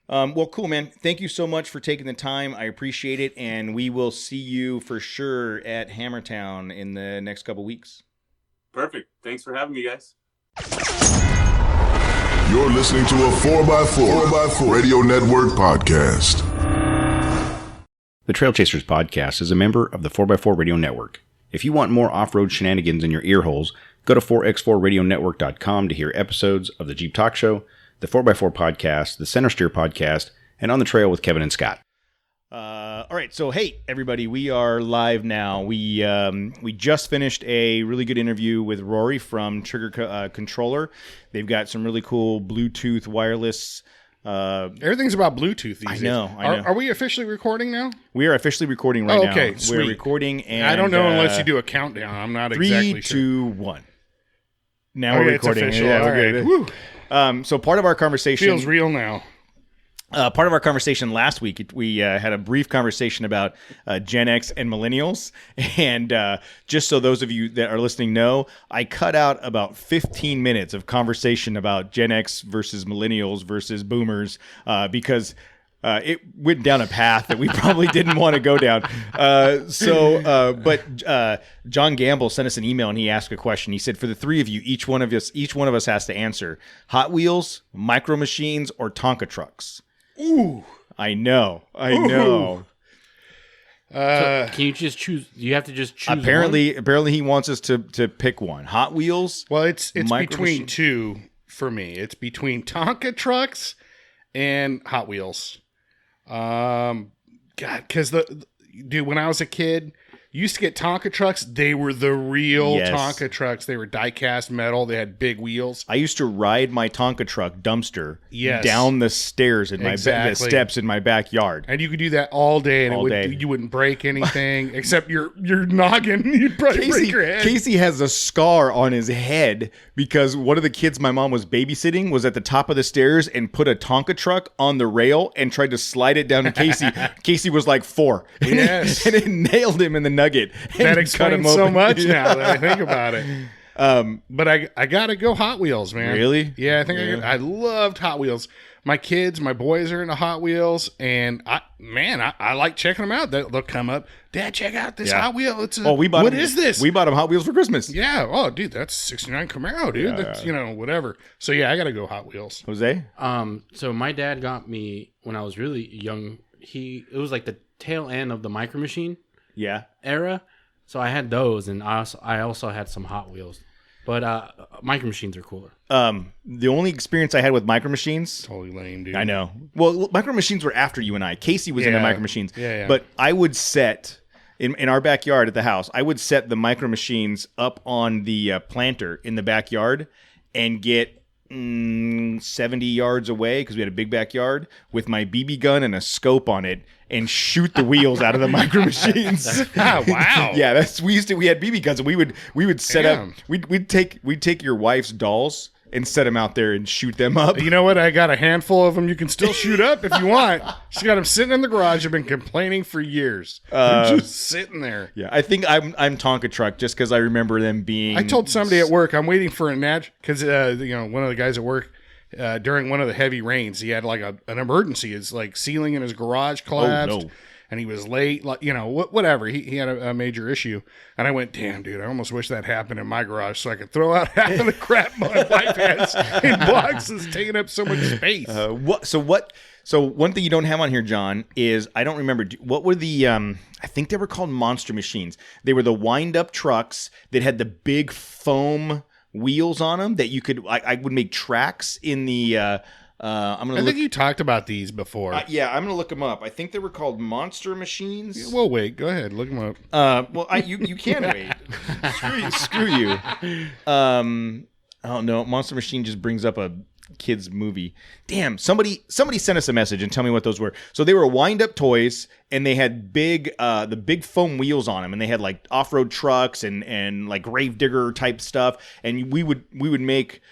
Well, cool, man. Thank you so much for taking the time. I appreciate it, and we will see you for sure at Hammertown in the next couple weeks. Perfect. Thanks for having me, guys. You're listening to a 4x4 Radio Network podcast. The Trail Chasers podcast is a member of the 4x4 Radio Network. If you want more off-road shenanigans in your ear holes, go to 4x4radionetwork.com to hear episodes of the Jeep Talk Show, the 4x4 podcast, the Center Steer podcast, and On the Trail with Kevin and Scott. All right, so hey everybody, we are live now. We just finished a really good interview with Rory from Trigger Controller. They've got some really cool Bluetooth wireless. Everything's about Bluetooth these days. I know. Are we officially recording now? We are officially recording right now. Okay, We're sweet. recording, and I don't know unless you do a countdown. I'm not 3, exactly sure. 2, 1. Now we're Okay, it's recording. official. Yeah, All we're right. good. Whew. So part of our conversation Feels real now. Part of our conversation last week, we had a brief conversation about Gen X and millennials. And just so those of you that are listening know, I cut out about 15 minutes of conversation about Gen X versus millennials versus boomers because it went down a path that we probably didn't want to go down. But John Gamble sent us an email and he asked a question. He said, for the three of you, each one of us has to answer Hot Wheels, Micro Machines, or Tonka trucks. Ooh. I know. So can you just choose? You have to just choose. Apparently, he wants us to pick one. Hot Wheels. Well, it's Micro between Machine. two for me. It's between Tonka trucks and Hot Wheels. God, because dude, when I was a kid, you used to get Tonka trucks. They were the real Yes. Tonka trucks. They were die-cast metal. They had big wheels. I used to ride my Tonka truck dumpster Yes. down the stairs in my the steps in my backyard. And you could do that all day, and All day. you wouldn't break anything except your noggin. You'd probably break your head. Casey has a scar on his head because one of the kids my mom was babysitting was at the top of the stairs and put a Tonka truck on the rail and tried to slide it down to Casey. Casey was like 4. Yes. And it nailed him in the nugget. And That cut him explains so open. much now that I think about it. But I gotta go Hot Wheels, man. Really? Yeah, I think I loved Hot Wheels. My kids, my boys are into Hot Wheels, and I like checking them out. They'll come up, Dad, check out this Yeah. Hot Wheel. It's What what is this? We bought him Hot Wheels for Christmas. Yeah. Oh, dude, that's '69 Camaro, dude. That's whatever. So yeah, I gotta go Hot Wheels. Jose? So my dad got me when I was really young. It was like the tail end of the Micro Machine Yeah. era. So I had those, and I also had some Hot Wheels. But Micro Machines are cooler. The only experience I had with Micro Machines. Totally lame, dude. I know. Well, Micro Machines were after you and I. Casey was into Yeah. Micro Machines. Yeah. But I would set, in our backyard at the house, I would set the Micro Machines up on the planter in the backyard and get 70 yards away, because we had a big backyard, with my BB gun and a scope on it and shoot the wheels out of the Micro Machines. Ah, wow. Yeah, we had BB guns, and we would set Damn. up, we'd take your wife's dolls and set them out there and shoot them up. You know what? I got a handful of them. You can still shoot up if you want. Just got them sitting in the garage. I've been complaining for years. They're just sitting there. Yeah, I think I'm Tonka truck just because I remember them being. I told somebody at work, I'm waiting for a because one of the guys at work during one of the heavy rains, he had like an emergency. His like ceiling in his garage collapsed, no. and he was late. Like whatever. He had a major issue, and I went, damn, dude, I almost wish that happened in my garage so I could throw out half of the crap my wife has in boxes, taking up so much space. So one thing you don't have on here, John, is I don't remember what were the. I think they were called monster machines. They were the wind-up trucks that had the big foam wheels on them that you could. I would make tracks in the. I think you talked about these before. Yeah, I'm gonna look them up. I think they were called monster machines. Well, wait. Go ahead. Look them up. You can wait. Screw you. Oh no, Monster Machine just brings up a kids movie. Damn, somebody sent us a message and tell me what those were. So they were wind-up toys, and they had the big foam wheels on them, and they had like off-road trucks and like grave digger type stuff. And we would make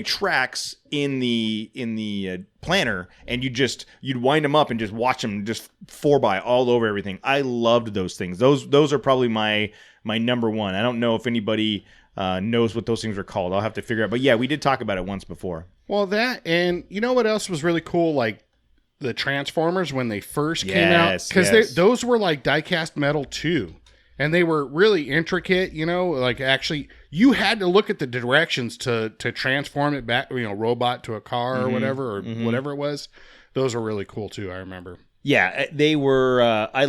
tracks in the planter, and you'd wind them up and just watch them just 4x all over everything. I loved those things. Those are probably my number one. I don't know if anybody knows what those things are called. I'll have to figure out. But yeah, we did talk about it once before. Well, that, and you know what else was really cool? Like the Transformers when they first came out, Yes, because yes. those were like die-cast metal too, and they were really intricate. Like actually, you had to look at the directions to transform it back, robot to a car or whatever, or whatever it was. Those were really cool too. I remember. Yeah, they were. I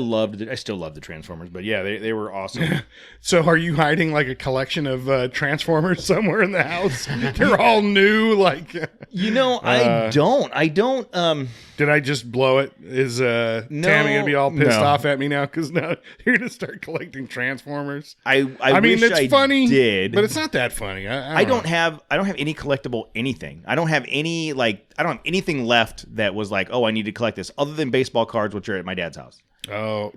still love the Transformers, but yeah, they were awesome. So, are you hiding like a collection of Transformers somewhere in the house? They're all new, like. I don't. Did I just blow it? Is Tammy gonna be all pissed off at me now because now you're gonna start collecting Transformers? I mean, wish it's I funny, did, but it's not that funny. I don't have any collectible anything. I don't have any I don't have anything left that was like, oh, I need to collect this, other than baseball cards, which are at my dad's house. Oh,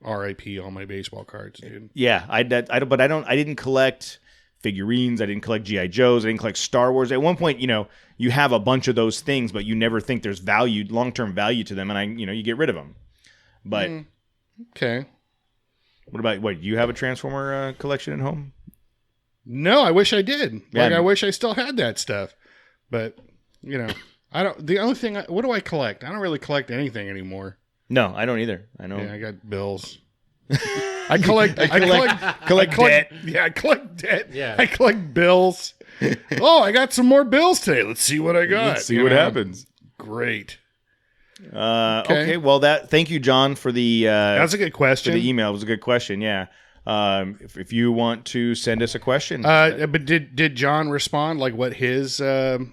R.I.P. all my baseball cards, dude. Yeah, I didn't collect figurines. I didn't collect G.I. Joes. I didn't collect Star Wars. At one point, you have a bunch of those things, but you never think there's long-term value to them, and you get rid of them. But okay. What about you have a Transformer collection at home? No, I wish I did. Yeah. I wish I still had that stuff. But, I don't. The only thing, what do I collect? I don't really collect anything anymore. No, I don't either. I know. Yeah, I got bills. I collect debt. Yeah, I collect debt. Yeah. I collect bills. Oh, I got some more bills today. Let's see what I got. Let's see what happens. Great. Okay. Well, thank you, John, for the. That's a good question. For the email, it was a good question. Yeah. If you want to send us a question, but did John respond? Like what his? Did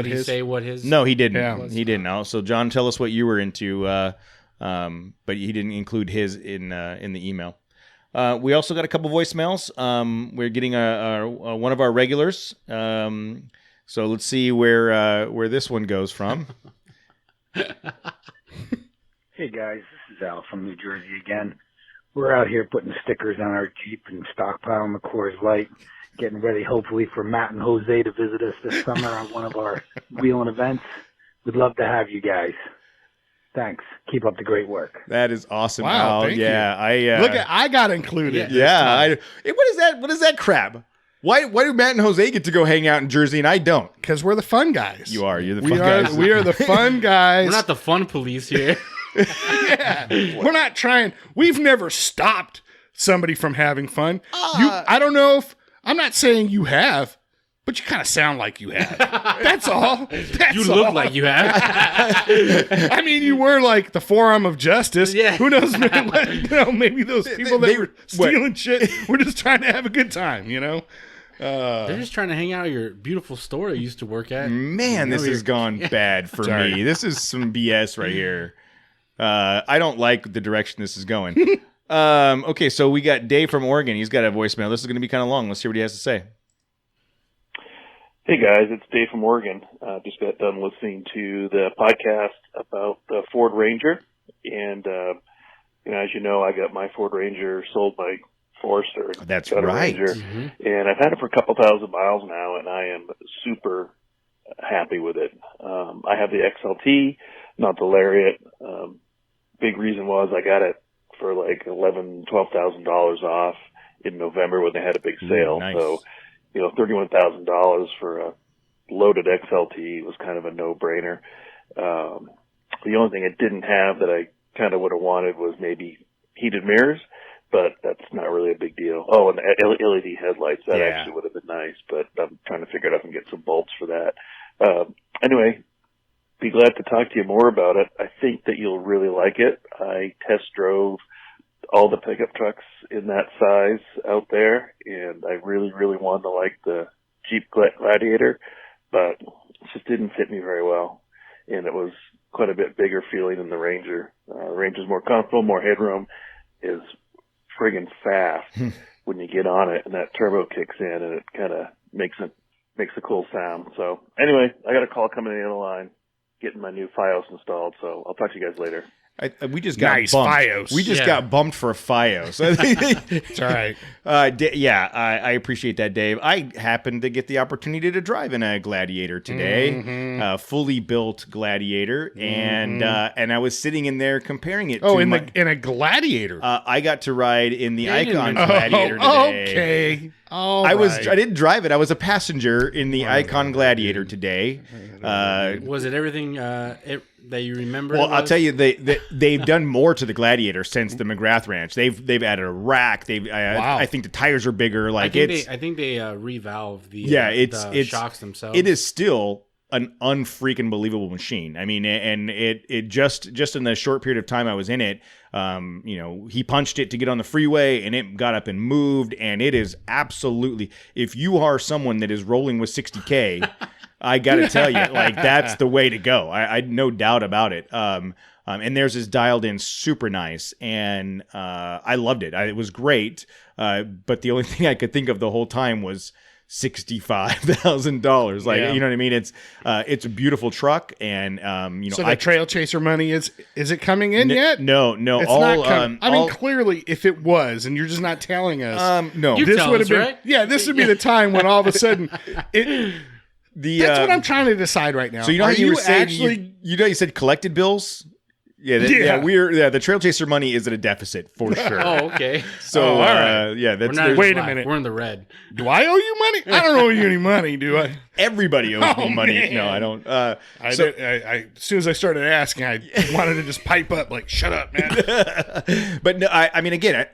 he say what his? No, he didn't. Yeah. He didn't. So, John, tell us what you were into. But he didn't include his in the email. We also got a couple voicemails. We're getting one of our regulars. So let's see where this one goes from. Hey guys, this is Al from New Jersey again. We're out here putting stickers on our Jeep and stockpiling the Coors Light, getting ready hopefully for Matt and Jose to visit us this summer on one of our wheeling events. We'd love to have you guys. Thanks. Keep up the great work. That is awesome. Wow, Al. thank you. I got included. Yeah. What is that? What is that crap? Why do Matt and Jose get to go hang out in Jersey and I don't? Because we're the fun guys. You are. You're the fun guys. We are the fun guys. We're not the fun police here. Yeah. We're not trying. We've never stopped somebody from having fun. I don't know if I'm not saying you have, but you kind of sound like you have. That's all. You look like you have. I mean, you were like the forearm of justice. Yeah. Who knows? Maybe those people that were stealing shit were just trying to have a good time. They're just trying to hang out at your beautiful store I used to work at. Man, this has gone bad for me. This is some BS right here. I don't like the direction this is going. Okay, so we got Dave from Oregon. He's got a voicemail. This is going to be kind of long. Let's hear what he has to say. Hey guys, it's Dave from Oregon. Just got done listening to the podcast about the Ford Ranger, and as you know, I got my Ford Ranger sold by Forester. That's got a right. Ranger, and I've had it for a couple thousand miles now, and I am super happy with it. I have the XLT, not the Lariat. Big reason was I got it for like $11,000-$12,000 off in November when they had a big sale. Nice. So, $31,000 for a loaded XLT was kind of a no-brainer. The only thing it didn't have that I kind of would have wanted was maybe heated mirrors, but that's not really a big deal. Oh, and the LED headlights, that actually would have been nice, but I'm trying to figure it out and get some bolts for that. Anyway, be glad to talk to you more about it. I think that you'll really like it. I test drove all the pickup trucks in that size out there, and I really, really wanted to like the Jeep Gladiator, but it just didn't fit me very well, and it was quite a bit bigger feeling than the Ranger. The Ranger's more comfortable, more headroom, is friggin' fast when you get on it, and that turbo kicks in, and it kind of makes a cool sound. So anyway, I got a call coming in the line, getting my new FiOS installed, so I'll talk to you guys later. We just got nice bumped. FiOS. We just got bumped for a FiOS. It's all right. I appreciate that, Dave. I happened to get the opportunity to drive in a Gladiator today, fully built Gladiator, and I was sitting in there comparing it. In a Gladiator. I got to ride in the Icon Gladiator today. Okay. I didn't drive it. I was a passenger in the Icon Gladiator today. Was it everything that you remember? Well, I'll tell you, they've done more to the Gladiator since the McGrath Ranch. They've added a rack. I think the tires are bigger. I think they revalved the shocks themselves. It is still an unfreaking believable machine. I mean, and it just in the short period of time I was in it, he punched it to get on the freeway, and it got up and moved, and it is absolutely. If you are someone that is rolling with 60K. I got to tell you, like, that's the way to go. I no doubt about it. And theirs is dialed in super nice, and I loved it. It was great. But the only thing I could think of the whole time was $65,000. Like, you know what I mean? It's a beautiful truck, and So the Trail Chaser money is it coming in yet? No. It's not coming. I mean, clearly, if it was, and you're just not telling us, no, this would have been. right? Yeah, this would be the time when all of a sudden it. That's what I'm trying to decide right now. So you know how you were saying you said collected bills. Yeah, the Trail Chaser money is at a deficit for sure. Oh, okay. So, all right. that's wait a minute. We're in the red. Do I owe you money? I don't owe you any money, do I? Everybody owes me money. Man. No, I don't. As soon as I started asking, I wanted to just pipe up, like, shut up, man. But no, I mean, again,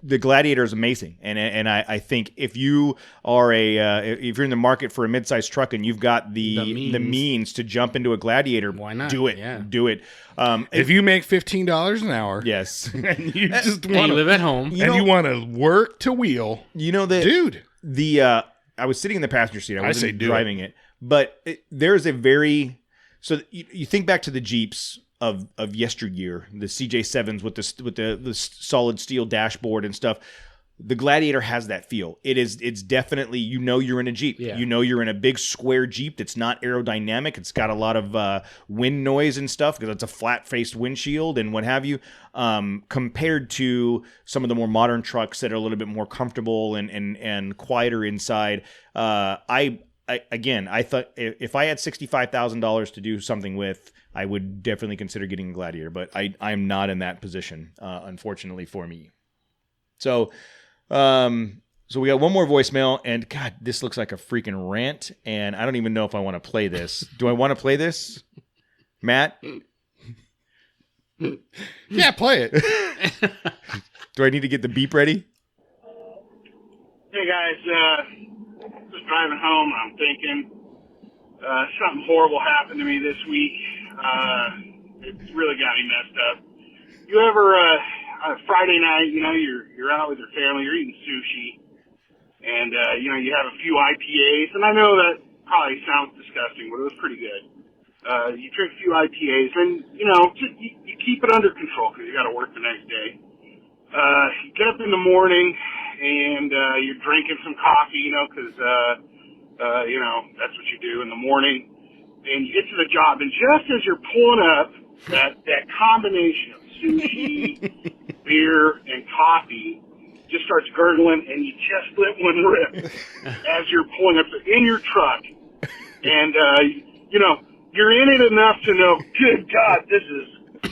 the Gladiator is amazing, and I think if you are if you're in the market for a mid-sized truck and you've got the means to jump into a Gladiator, why not? Do it. Yeah. Do it. If you make $15 an hour, yes, and you just And want you to live at home. you want to work to wheel, you know that, dude. I was sitting in the passenger seat. I say wasn't do driving it, but there's a very you think back to the Jeeps of yesteryear, the CJ7s with the solid steel dashboard and stuff. The Gladiator has that feel. It's definitely, you're in a Jeep. Yeah. You're in a big square Jeep that's not aerodynamic. It's got a lot of wind noise and stuff because it's a flat-faced windshield and what have you. Compared to some of the more modern trucks that are a little bit more comfortable and quieter inside. I thought if I had $65,000 to do something with, I would definitely consider getting a Gladiator, but I'm not in that position, unfortunately for me. So we got one more voicemail, and God, this looks like a freaking rant, and I don't even know if I want to play this. Do I want to play this, Matt? Yeah, play it. Do I need to get the beep ready? Hey guys, just driving home. I'm thinking something horrible happened to me this week. It's really got me messed up. You ever on a Friday night, you're out with your family, you're eating sushi, and you have a few IPAs, and I know that probably sounds disgusting, but it was pretty good. You drink a few IPAs, and you keep it under control because you got to work the next day. You get up in the morning, and you're drinking some coffee, because that's what you do in the morning, and you get to the job, and just as you're pulling up, that combination of sushi, beer, and coffee just starts gurgling, and you just let one rip as you're pulling up in your truck. And, you're in it enough to know, good God, this is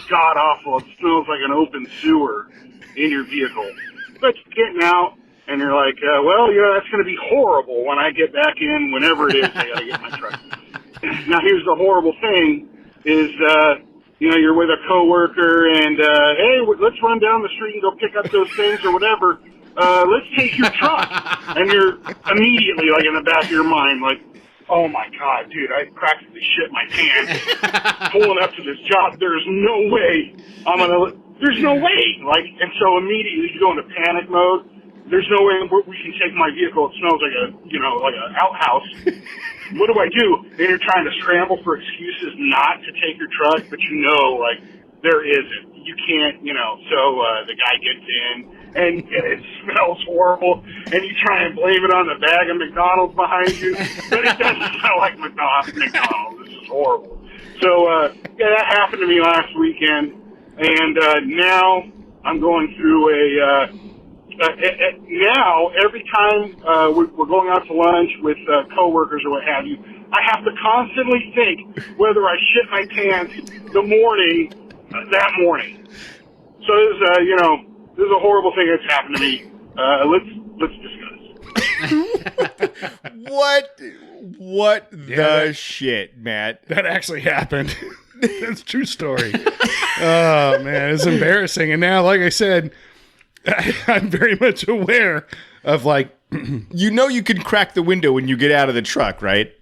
god-awful. It smells like an open sewer in your vehicle. But you're getting out, and you're like, that's going to be horrible when I get back in, whenever it is I got to get my truck. Now, here's the horrible thing, is, you're with a coworker and, hey, let's run down the street and go pick up those things or whatever. Let's take your truck. And you're immediately, like, in the back of your mind, like, oh my God, dude, I practically shit my pants pulling up to this job. There's no way there's no way. Like, and so immediately you go into panic mode. There's no way we can take my vehicle. It smells like an outhouse. What do I do? And you're trying to scramble for excuses not to take your truck, but there isn't. You can't, so the guy gets in, and it smells horrible, and you try and blame it on the bag of McDonald's behind you, but it doesn't smell like McDonald's. This is horrible. So, that happened to me last weekend, and now I'm going through now, every time we're going out to lunch with coworkers or what have you, I have to constantly think whether I shit my pants that morning. So this is a horrible thing that's happened to me. Let's discuss. What the shit, Matt? That actually happened. That's a true story. Oh man, it's embarrassing. And now, like I said, I'm very much aware of you can crack the window when you get out of the truck, right?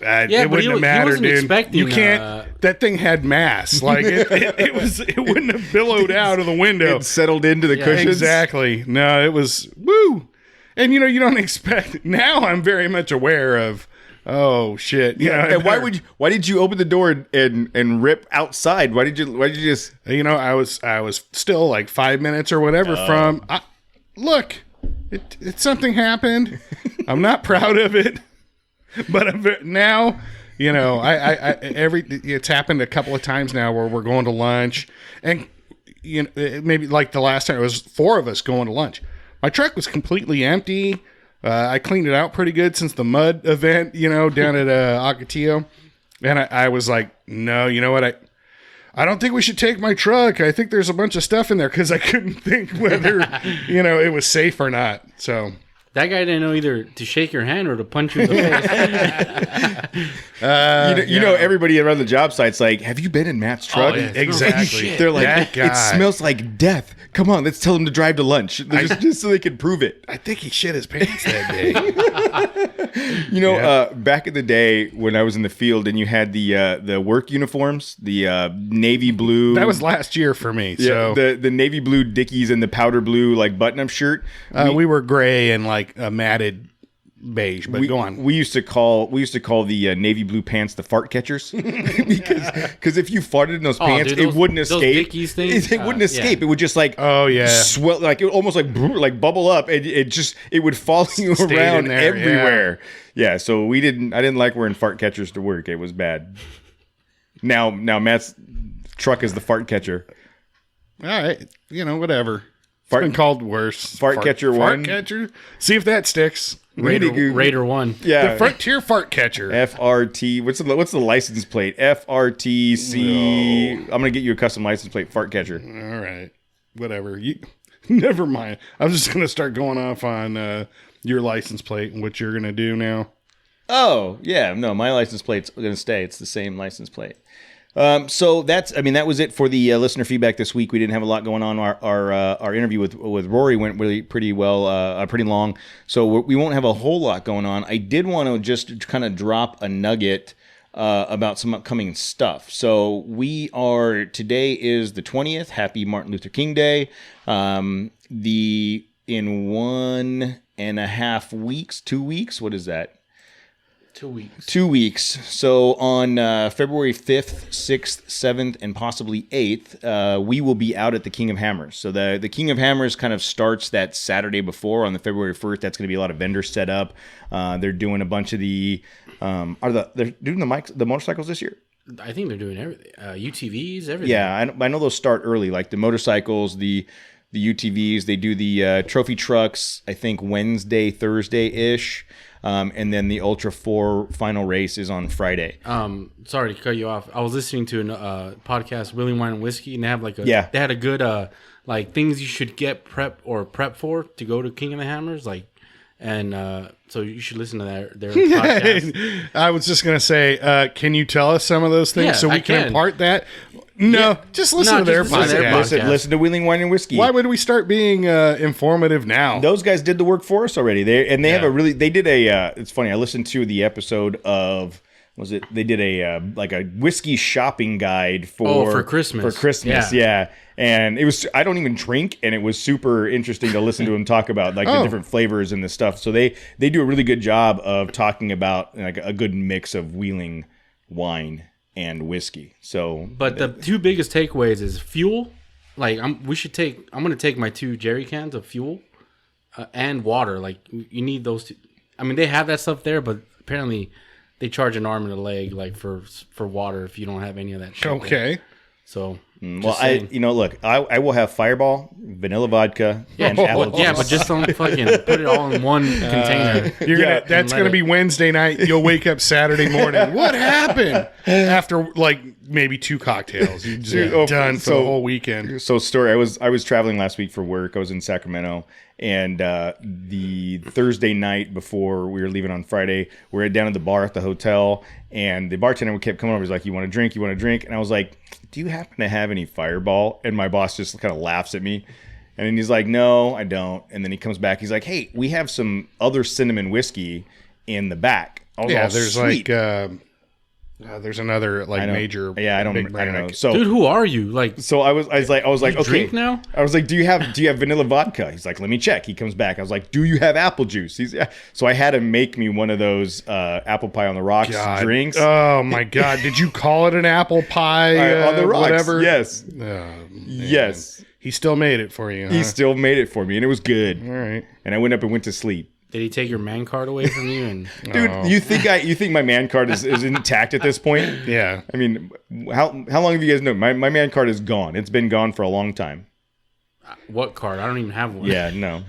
It wouldn't have mattered, dude. You can't. That thing had mass. It wouldn't have billowed out of the window. It settled into the cushions. Exactly. No, it was woo. And you don't expect. Now I'm very much aware of Oh shit! Yeah. And why did you open the door and rip outside? Why did you just? I was still like 5 minutes or whatever from. Look, something happened. I'm not proud of it, but now. It's happened a couple of times now where we're going to lunch, and maybe like the last time it was 4 of us going to lunch. My truck was completely empty. I cleaned it out pretty good since the mud event, down at Ocotillo. And I was like, no, you know what? I don't think we should take my truck. I think there's a bunch of stuff in there because I couldn't think whether, it was safe or not. So that guy didn't know either to shake your hand or to punch you in the face. Everybody around the job site's like, have you been in Matt's truck? Oh, yeah, exactly. They're like, it smells like death. Come on, let's tell him to drive to lunch. Just so they can prove it. I think he shit his pants that day. Back in the day when I was in the field and you had the work uniforms, the navy blue. That was last year for me. So the navy blue Dickies and the powder blue like button-up shirt. We were gray and like a matted beige, but go on. We used to call the navy blue pants the fart catchers because if you farted in those pants, dude, it wouldn't escape. Dickies things? It wouldn't escape. Yeah. It would just like swell, like it would almost like bubble up. It would follow you around there, everywhere. Yeah. So I didn't like wearing fart catchers to work. It was bad. Now Matt's truck is the fart catcher. All right, whatever. It's been called worse. Fart catcher 1. Fart catcher. See if that sticks. Raider 1. Yeah. The Frontier Fart Catcher. FRT. What's the license plate? FRTC. No. I'm gonna get you a custom license plate. Fart catcher. All right. Whatever. Never mind. I was just gonna start going off on your license plate and what you're gonna do now. Oh yeah. No, my license plate's gonna stay. It's the same license plate. So that was it for the listener feedback this week. We didn't have a lot going on. Our interview with Rory went really pretty well, pretty long. So we won't have a whole lot going on. I did want to just kind of drop a nugget about some upcoming stuff. So today is the 20th. Happy Martin Luther King Day. In 1.5 weeks, 2 weeks, what is that? 2 weeks. 2 weeks. So on February 5th, 6th, 7th, and possibly 8th, we will be out at the King of Hammers. So the King of Hammers kind of starts that Saturday before on the February 1st. That's going to be a lot of vendors set up. They're doing a bunch of they're doing the motorcycles this year? I think they're doing everything. UTVs, everything. Yeah, I know those start early, like the motorcycles, the UTVs. They do the trophy trucks, I think Wednesday, Thursday-ish. And then the Ultra 4 final race is on Friday. Sorry to cut you off. I was listening to a podcast, Wheeling Wine and Whiskey, and they have they had a good things you should get prep for to go to King of the Hammers, so you should listen to their podcast. I was just gonna say, can you tell us some of those things so we can impart that? No, just listen to their podcast. Listen to Wheeling Wine and Whiskey. Why would we start being informative now? Those guys did the work for us already. They did a. It's funny. I listened to the episode of. They did a whiskey shopping guide for Christmas. For Christmas, yeah. And it was. I don't even drink, and it was super interesting to listen to them talk about the different flavors and the stuff. So they do a really good job of talking about a good mix of Wheeling wine and whiskey. So, but the two biggest takeaways is fuel. I'm going to take my 2 jerry cans of fuel and water. You need those two. I mean, they have that stuff there, but apparently they charge an arm and a leg for water if you don't have any of that shit. Okay. So, I will have Fireball, vanilla vodka, and apple juice. Yeah, but just don't fucking put it all in one container. That's going to be Wednesday night. You'll wake up Saturday morning. What happened? After maybe 2 cocktails. You're just done for the whole weekend. So story, I was traveling last week for work. I was in Sacramento. And the Thursday night before we were leaving on Friday, we were down at the bar at the hotel. And the bartender kept coming over. He's like, you want a drink? You want a drink? And I was like, do you happen to have any Fireball? And my boss just kind of laughs at me. And then he's like, no, I don't. And then he comes back. He's like, hey, we have some other cinnamon whiskey in the back. There's sweet. There's another major. Yeah, I don't know. So, dude, who are you? Like, so I was like, okay. Drink now? I was like, do you have vanilla vodka? He's like, let me check. He comes back. I was like, do you have apple juice? So I had him make me one of those apple pie on the rocks drinks. Oh my God! Did you call it an apple pie on the rocks? Whatever. Yes. Yes. He still made it for you. Huh? He still made it for me, and it was good. All right. And I went up and went to sleep. Did he take your man card away from you? And dude, you think my man card is intact at this point? Yeah. I mean, how long have you guys known? My man card is gone. It's been gone for a long time. What card? I don't even have one. Yeah, no.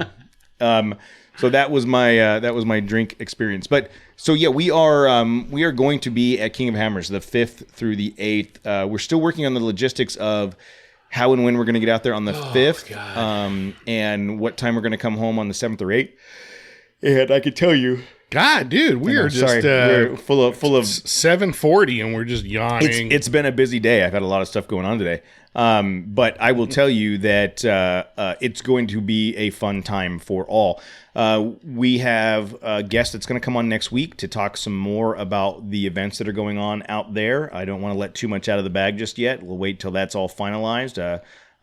So that was my drink experience. But so yeah, we are going to be at King of Hammers the 5th through the 8th. We're still working on the logistics of how and when we're going to get out there on the 5th, and what time we're going to come home on the 7th or 8th. And I could tell you, God, dude, we're full of 7:40 and we're just yawning. It's been a busy day. I've had a lot of stuff going on today. But I will tell you that it's going to be a fun time for all. We have a guest that's going to come on next week to talk some more about the events that are going on out there. I don't want to let too much out of the bag just yet. We'll wait till that's all finalized.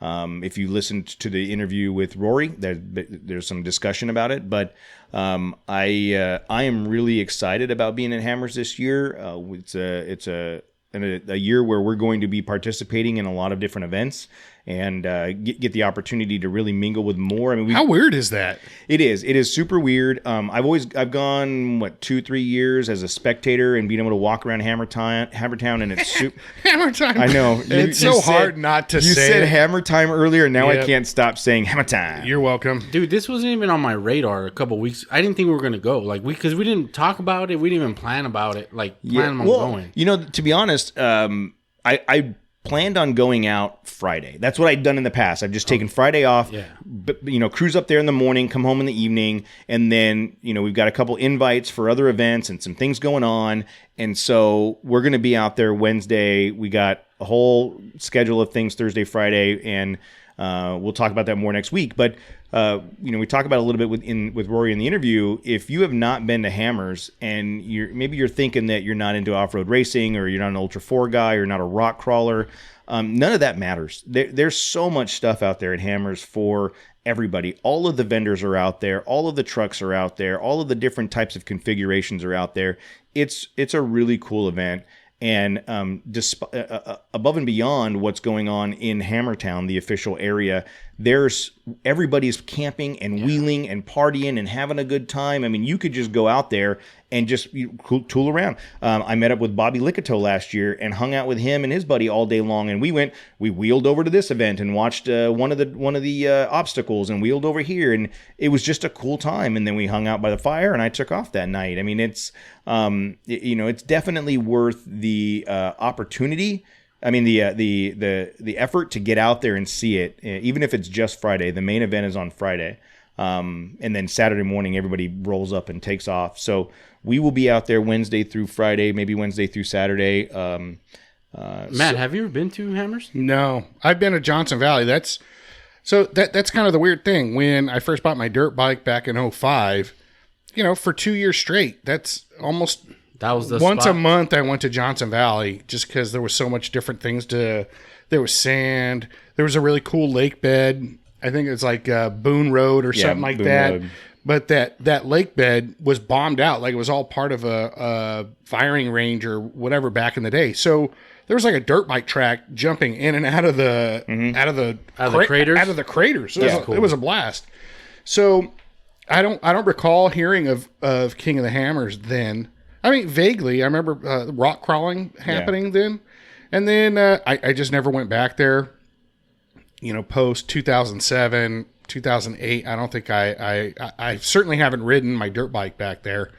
If you listened to the interview with Rory, there's some discussion about it. But I am really excited about being at Hammers this year. It's a year where we're going to be participating in a lot of different events and get the opportunity to really mingle with more. I mean, how weird is that? It is super weird. I've gone 2-3 years as a spectator and being able to walk around Hammertown, and it's super Hammer Time. I know it's so hard not to you say. You said it. Hammer Time earlier, and now I can't stop saying Hammer Time. You're welcome, dude. This wasn't even on my radar a couple weeks. I didn't think we were gonna go. Because we didn't talk about it. We didn't even plan about it. Plan on going. You know, to be honest, I planned on going out Friday. That's what I'd done in the past. I've just taken Friday off, but cruise up there in the morning, come home in the evening, and then, we've got a couple invites for other events and some things going on. And so we're going to be out there Wednesday. We got a whole schedule of things Thursday, Friday, and we'll talk about that more next week. But we talk about it a little bit with Rory in the interview. If you have not been to Hammers and you're thinking that you're not into off-road racing, or you're not an Ultra 4 guy, or not a rock crawler, none of that matters. There's so much stuff out there at Hammers for everybody. All of the vendors are out there. All of the trucks are out there. All of the different types of configurations are out there. It's a really cool event. And above and beyond what's going on in Hammertown, the official area, everybody's camping and wheeling and partying and having a good time. I mean, you could just go out there and just tool around. I met up with Bobby Licato last year and hung out with him and his buddy all day long. And we wheeled over to this event and watched one of the obstacles, and wheeled over here, and it was just a cool time. And then we hung out by the fire, and I took off that night. I mean, it's definitely worth the opportunity. I mean, the effort to get out there and see it, even if it's just Friday. The main event is on Friday. And then Saturday morning, everybody rolls up and takes off. So we will be out there Wednesday through Friday, maybe Wednesday through Saturday. Matt, have you ever been to Hammers? No, I've been to Johnson Valley. That's kind of the weird thing. When I first bought my dirt bike back in 2005, for 2 years straight, that was the once spot. A month I went to Johnson Valley, just because there was so much different things there was sand. There was a really cool lake bed. I think it's like Boone Road or something like Boone that. Road. But that lake bed was bombed out. Like, it was all part of a firing range or whatever back in the day. So there was like a dirt bike track jumping in and out of the craters. Out of the craters. It was a blast. So I don't recall hearing of King of the Hammers then. I mean, vaguely, I remember rock crawling happening then. And then I just never went back there. Post 2007, 2008, I don't think I certainly haven't ridden my dirt bike back there.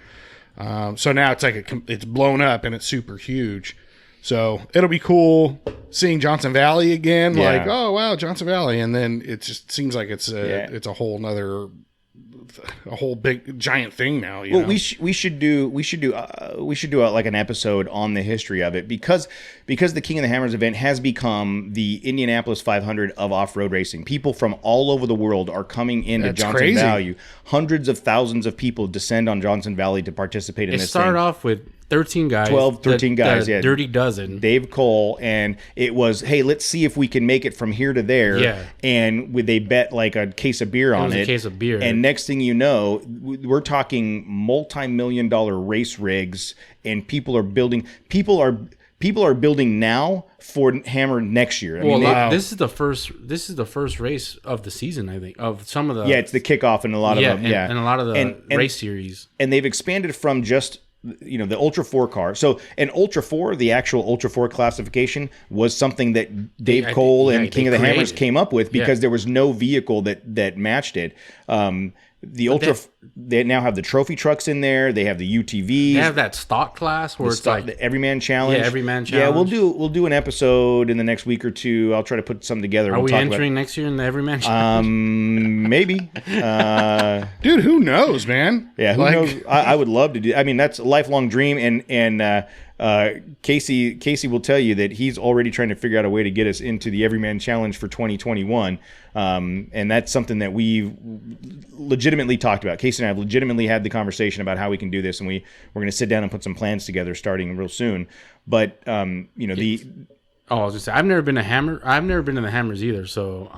So now it's like it's blown up and it's super huge. So it'll be cool seeing Johnson Valley again. Yeah. Like, oh wow, Johnson Valley, and then it just seems like it's a whole big giant thing now. You know? We should do like an episode on the history of it, because the King of the Hammers event has become the Indianapolis 500 of off-road racing. People from all over the world are coming into That's Johnson crazy. Valley. Hundreds of thousands of people descend on Johnson Valley to participate in this thing. It started off with 13 guys. 12, 13 guys, yeah. Dirty Dozen. Dave Cole, and it was, hey, let's see if we can make it from here to there. Yeah. And they bet like a case of beer on it. It was a case of beer. And next thing you know, we're talking multi-million-dollar race rigs, and people are building now for Hammer next year. I mean, this is the first race of the season, I think, of some of the. Yeah, it's the kickoff in a lot of them. And a lot of the race series. And they've expanded from just the Ultra 4 car. So an Ultra 4, the actual Ultra 4 classification, was something that Dave Cole and King of the Hammers came up with because there was no vehicle that matched it. They now have the trophy trucks in there. They have the UTVs. They have that stock class where it's like the Everyman Challenge. Yeah, Everyman Challenge. Yeah, we'll do an episode in the next week or two. I'll try to put something together. Are we entering next year in the Everyman Challenge? Maybe. Dude, who knows, man? Yeah, who knows? I would love to do. I mean, that's a lifelong dream, and Casey will tell you that he's already trying to figure out a way to get us into the Everyman Challenge for 2021. And that's something that we've legitimately talked about. Casey and I have legitimately had the conversation about how we can do this, and we're going to sit down and put some plans together starting real soon. But I was just saying, I've never been to Hammer. I've never been to the Hammers either, so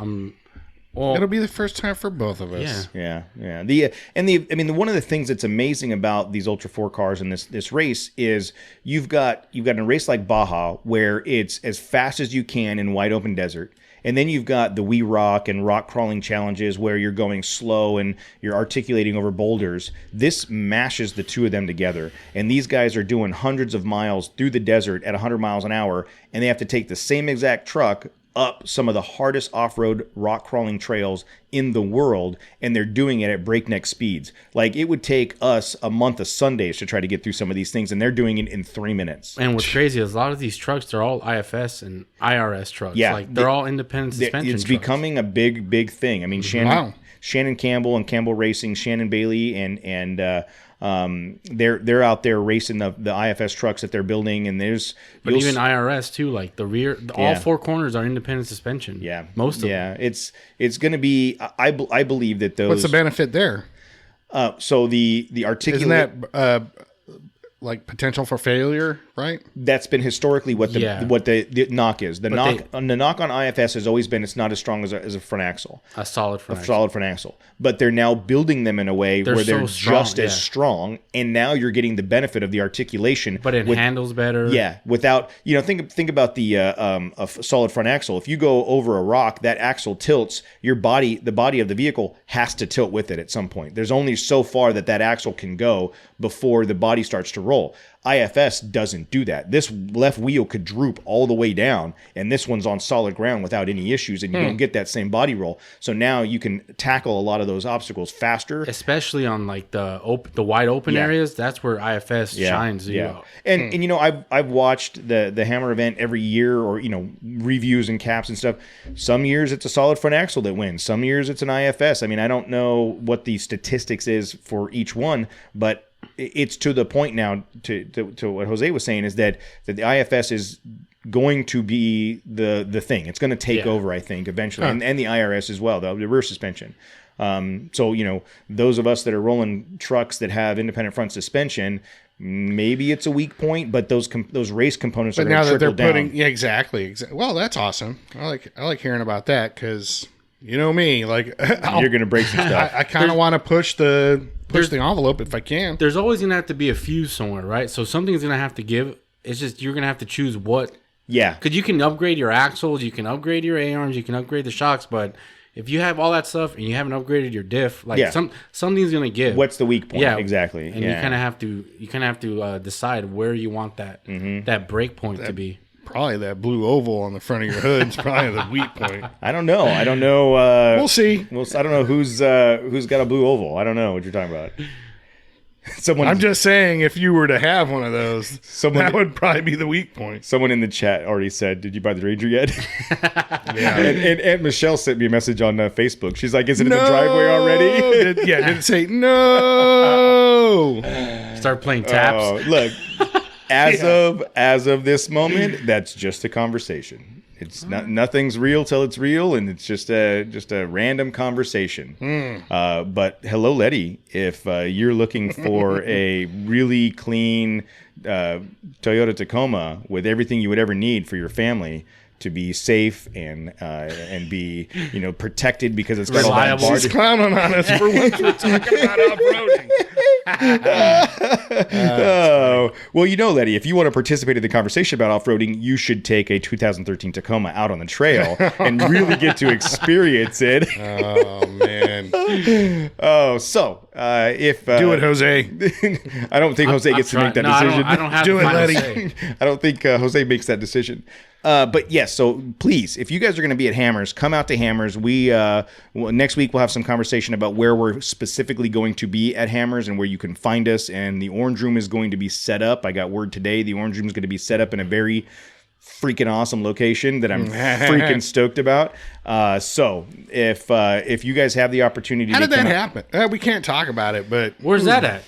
it'll be the first time for both of us. Yeah. One of the things that's amazing about these Ultra 4 cars in this race is you've got a race like Baja where it's as fast as you can in wide open desert. And then you've got the We Rock and rock crawling challenges where you're going slow and you're articulating over boulders. This mashes the two of them together. And these guys are doing hundreds of miles through the desert at 100 miles an hour, and they have to take the same exact truck up some of the hardest off-road rock crawling trails in the world, and they're doing it at breakneck speeds. Like, it would take us a month of Sundays to try to get through some of these things, and they're doing it in 3 minutes. And what's crazy is a lot of these trucks, they're all IFS and IRS trucks. Yeah, like they're all independent suspension It's trucks. becoming a big thing. I mean, Shannon Campbell and Campbell Racing, Shannon Bailey, and they're out there racing the IFS trucks that they're building, and but even IRS too, like the rear, all four corners are independent suspension. Yeah, most of them. Yeah, it's going to be. I believe that those. What's the benefit there? So the articulate. Isn't that like potential for failure, right? That's been historically what the knock is. The knock on IFS has always been it's not as strong as a front axle. A solid front axle. But they're now building them in a way where they're just as strong, and now you're getting the benefit of the articulation. But it handles better. Yeah, without think about the a solid front axle. If you go over a rock, that axle tilts. The body of the vehicle has to tilt with it at some point. There's only so far that axle can go before the body starts to roll. IFS doesn't do that. This left wheel could droop all the way down, and this one's on solid ground without any issues, and you don't get that same body roll. So now you can tackle a lot of those obstacles faster, especially on like the wide open areas. That's where IFS shines. And I've watched the Hammer event every year, or reviews and caps and stuff. Some years it's a solid front axle that wins. Some years it's an IFS. I mean, I don't know what the statistics is for each one, but it's to the point now to what Jose was saying is that the IFS is going to be the thing. It's going to take over, I think, eventually, and the IRS as well, the rear suspension. So those of us that are rolling trucks that have independent front suspension, maybe it's a weak point, but those race components are going to trickle down. Exactly. Well, that's awesome. I like hearing about that because you know me, like you're going to break some stuff. I kind of want to push the envelope if I can. There's always going to have to be a fuse somewhere, right? So something's going to have to give. It's just you're going to have to choose what. Yeah. Because you can upgrade your axles, you can upgrade your A-arms, you can upgrade the shocks, but if you have all that stuff and you haven't upgraded your diff, like something's going to give. What's the weak point? Yeah, exactly. And you kind of have to decide where you want that break point to be. Probably that blue oval on the front of your hood is probably the weak point. I don't know. We'll see. I don't know who's got a blue oval. I don't know what you're talking about. I'm just saying, if you were to have one of those, that would probably be the weak point. Someone in the chat already said, "Did you buy the Ranger yet?" Yeah. And Aunt Michelle sent me a message on Facebook. She's like, "Is it in the driveway already?" Did it say no? Start playing taps. Look. As of this moment, that's just a conversation. It's nothing's real till it's real, and it's just a random conversation. But hello, Letty. If you're looking for a really clean Toyota Tacoma with everything you would ever need for your family to be safe and be protected because it's got all that Reliable. She's clowning on us for once we're talking about off-roading. Well, Letty, if you want to participate in the conversation about off-roading, you should take a 2013 Tacoma out on the trail and really get to experience it. Oh, man. If Do it, Jose. I don't think Jose gets to make that decision. I don't have Do the it, final Letty. say. I don't think Jose makes that decision. But yes, so please, if you guys are going to be at Hammers, come out to Hammers. Next week we'll have some conversation about where we're specifically going to be at Hammers and where you can find us. And the Orange Room is going to be set up. I got word today the Orange Room is going to be set up in a very freaking awesome location that I'm freaking stoked about. So if you guys have the opportunity, How to did that come out- happen? We can't talk about it, but Where's that at?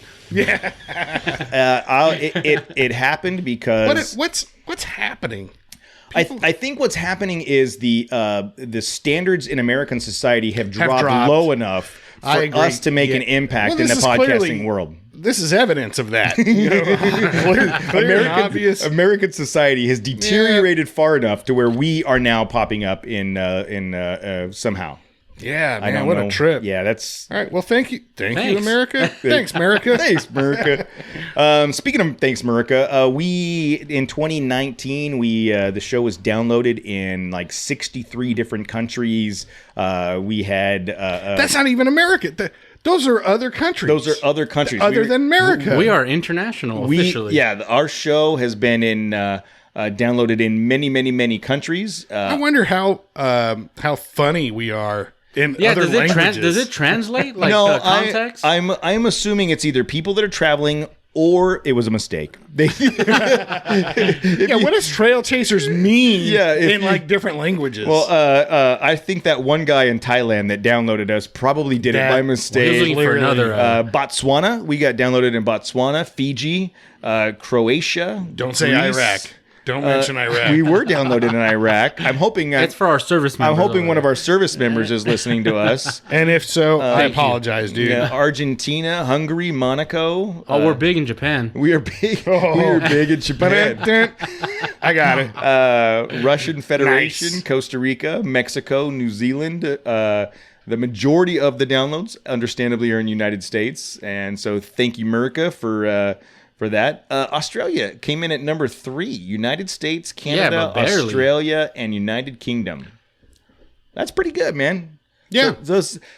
it happened because what's happening? I think what's happening is the standards in American society have dropped low enough for I agree. us to make an impact in the this is podcasting clearly- world. This is evidence of that. Clear and obvious. American society has deteriorated far enough to where we are now popping up in somehow. Yeah, I man, don't what know. a trip. Yeah, that's All right, well, thank you, Thanks. America. Thanks, America. Thanks, America. Speaking of thanks, America, we in 2019 the show was downloaded in like 63 different countries. We had That's not even America. Those are other countries. those are other countries other than America. We are international officially. Our show has been downloaded in many, many, many countries. I wonder how funny we are in Yeah, other languages. does it translate like no, context? I'm assuming it's either people that are traveling or it was a mistake. Yeah, what does trail chasers mean in like different languages? Well, I think that one guy in Thailand that downloaded us probably did it by He was mistake. looking for another. Botswana, we got downloaded in Botswana, Fiji, Croatia. Don't say Greece. Iraq. Don't mention Iraq. We were downloaded in Iraq. I'm hoping it's for our service I'm members. hoping one of our service members is listening to us. And if so, I apologize, dude. Yeah, Argentina, Hungary, Monaco. Oh, we're big in Japan. We are big. We are big in Japan. I got it. Russian Federation, Nice. Costa Rica, Mexico, New Zealand. The majority of the downloads, understandably, are in the United States, and so thank you, America, for that. Australia came in at number 3. United States, Canada, but barely. Australia, and United Kingdom. That's pretty good, man. Yeah.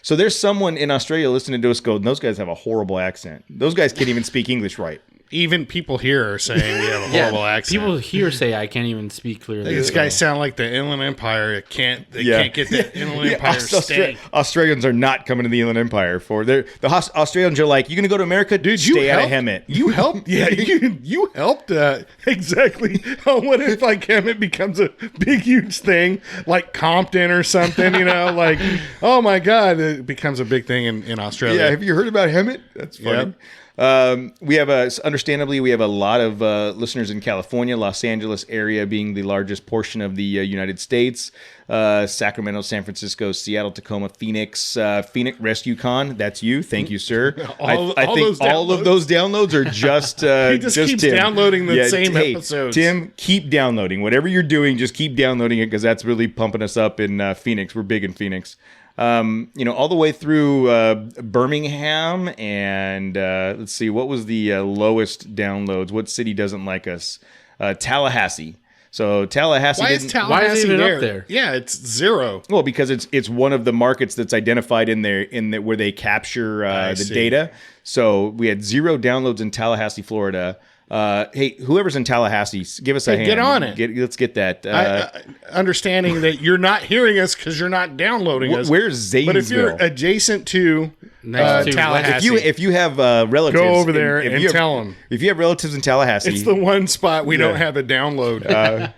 So there's someone in Australia listening to us go, those guys have a horrible accent. Those guys can't even speak English right. Even people here are saying we have a horrible accent. People here say I can't even speak clearly. These guys sound like the Inland Empire. They can't get the Inland Empire steak. Australians are not coming to the Inland Empire for the Australians are like, you gonna go to America, Dude, stay out of Hemet. You helped. Yeah, you helped. Exactly. Oh, what if like Hemet becomes a big, huge thing, like Compton or something? Like, oh my God, it becomes a big thing in Australia. Yeah, have you heard about Hemet? That's funny. Yep. We have understandably, we have a lot of listeners in California, Los Angeles area being the largest portion of the United States. Sacramento, San Francisco, Seattle, Tacoma, Phoenix, Phoenix Rescue Con. That's you. Thank you, sir. I think all of those downloads are just he just keeps Tim. downloading the same episodes. Tim, keep downloading. Whatever you're doing, just keep downloading it because that's really pumping us up in Phoenix. We're big in Phoenix. All the way through Birmingham and let's see, what was the lowest downloads? What city doesn't like us? Tallahassee. So Tallahassee. Why is didn't- Tallahassee Why is it even there? up there? Yeah, it's 0. Well, because it's one of the markets that's identified in there where they capture the see. data. So we had 0 downloads in Tallahassee, Florida. Hey, whoever's in Tallahassee, give us a hand. get on it. Let's get that. Understanding that you're not hearing us because you're not downloading us. Where's Zanesville? But if you're adjacent to Next to Tallahassee, if you have relatives, go over there if and you have- tell them. If you have relatives in Tallahassee, It's the one spot we don't have a download.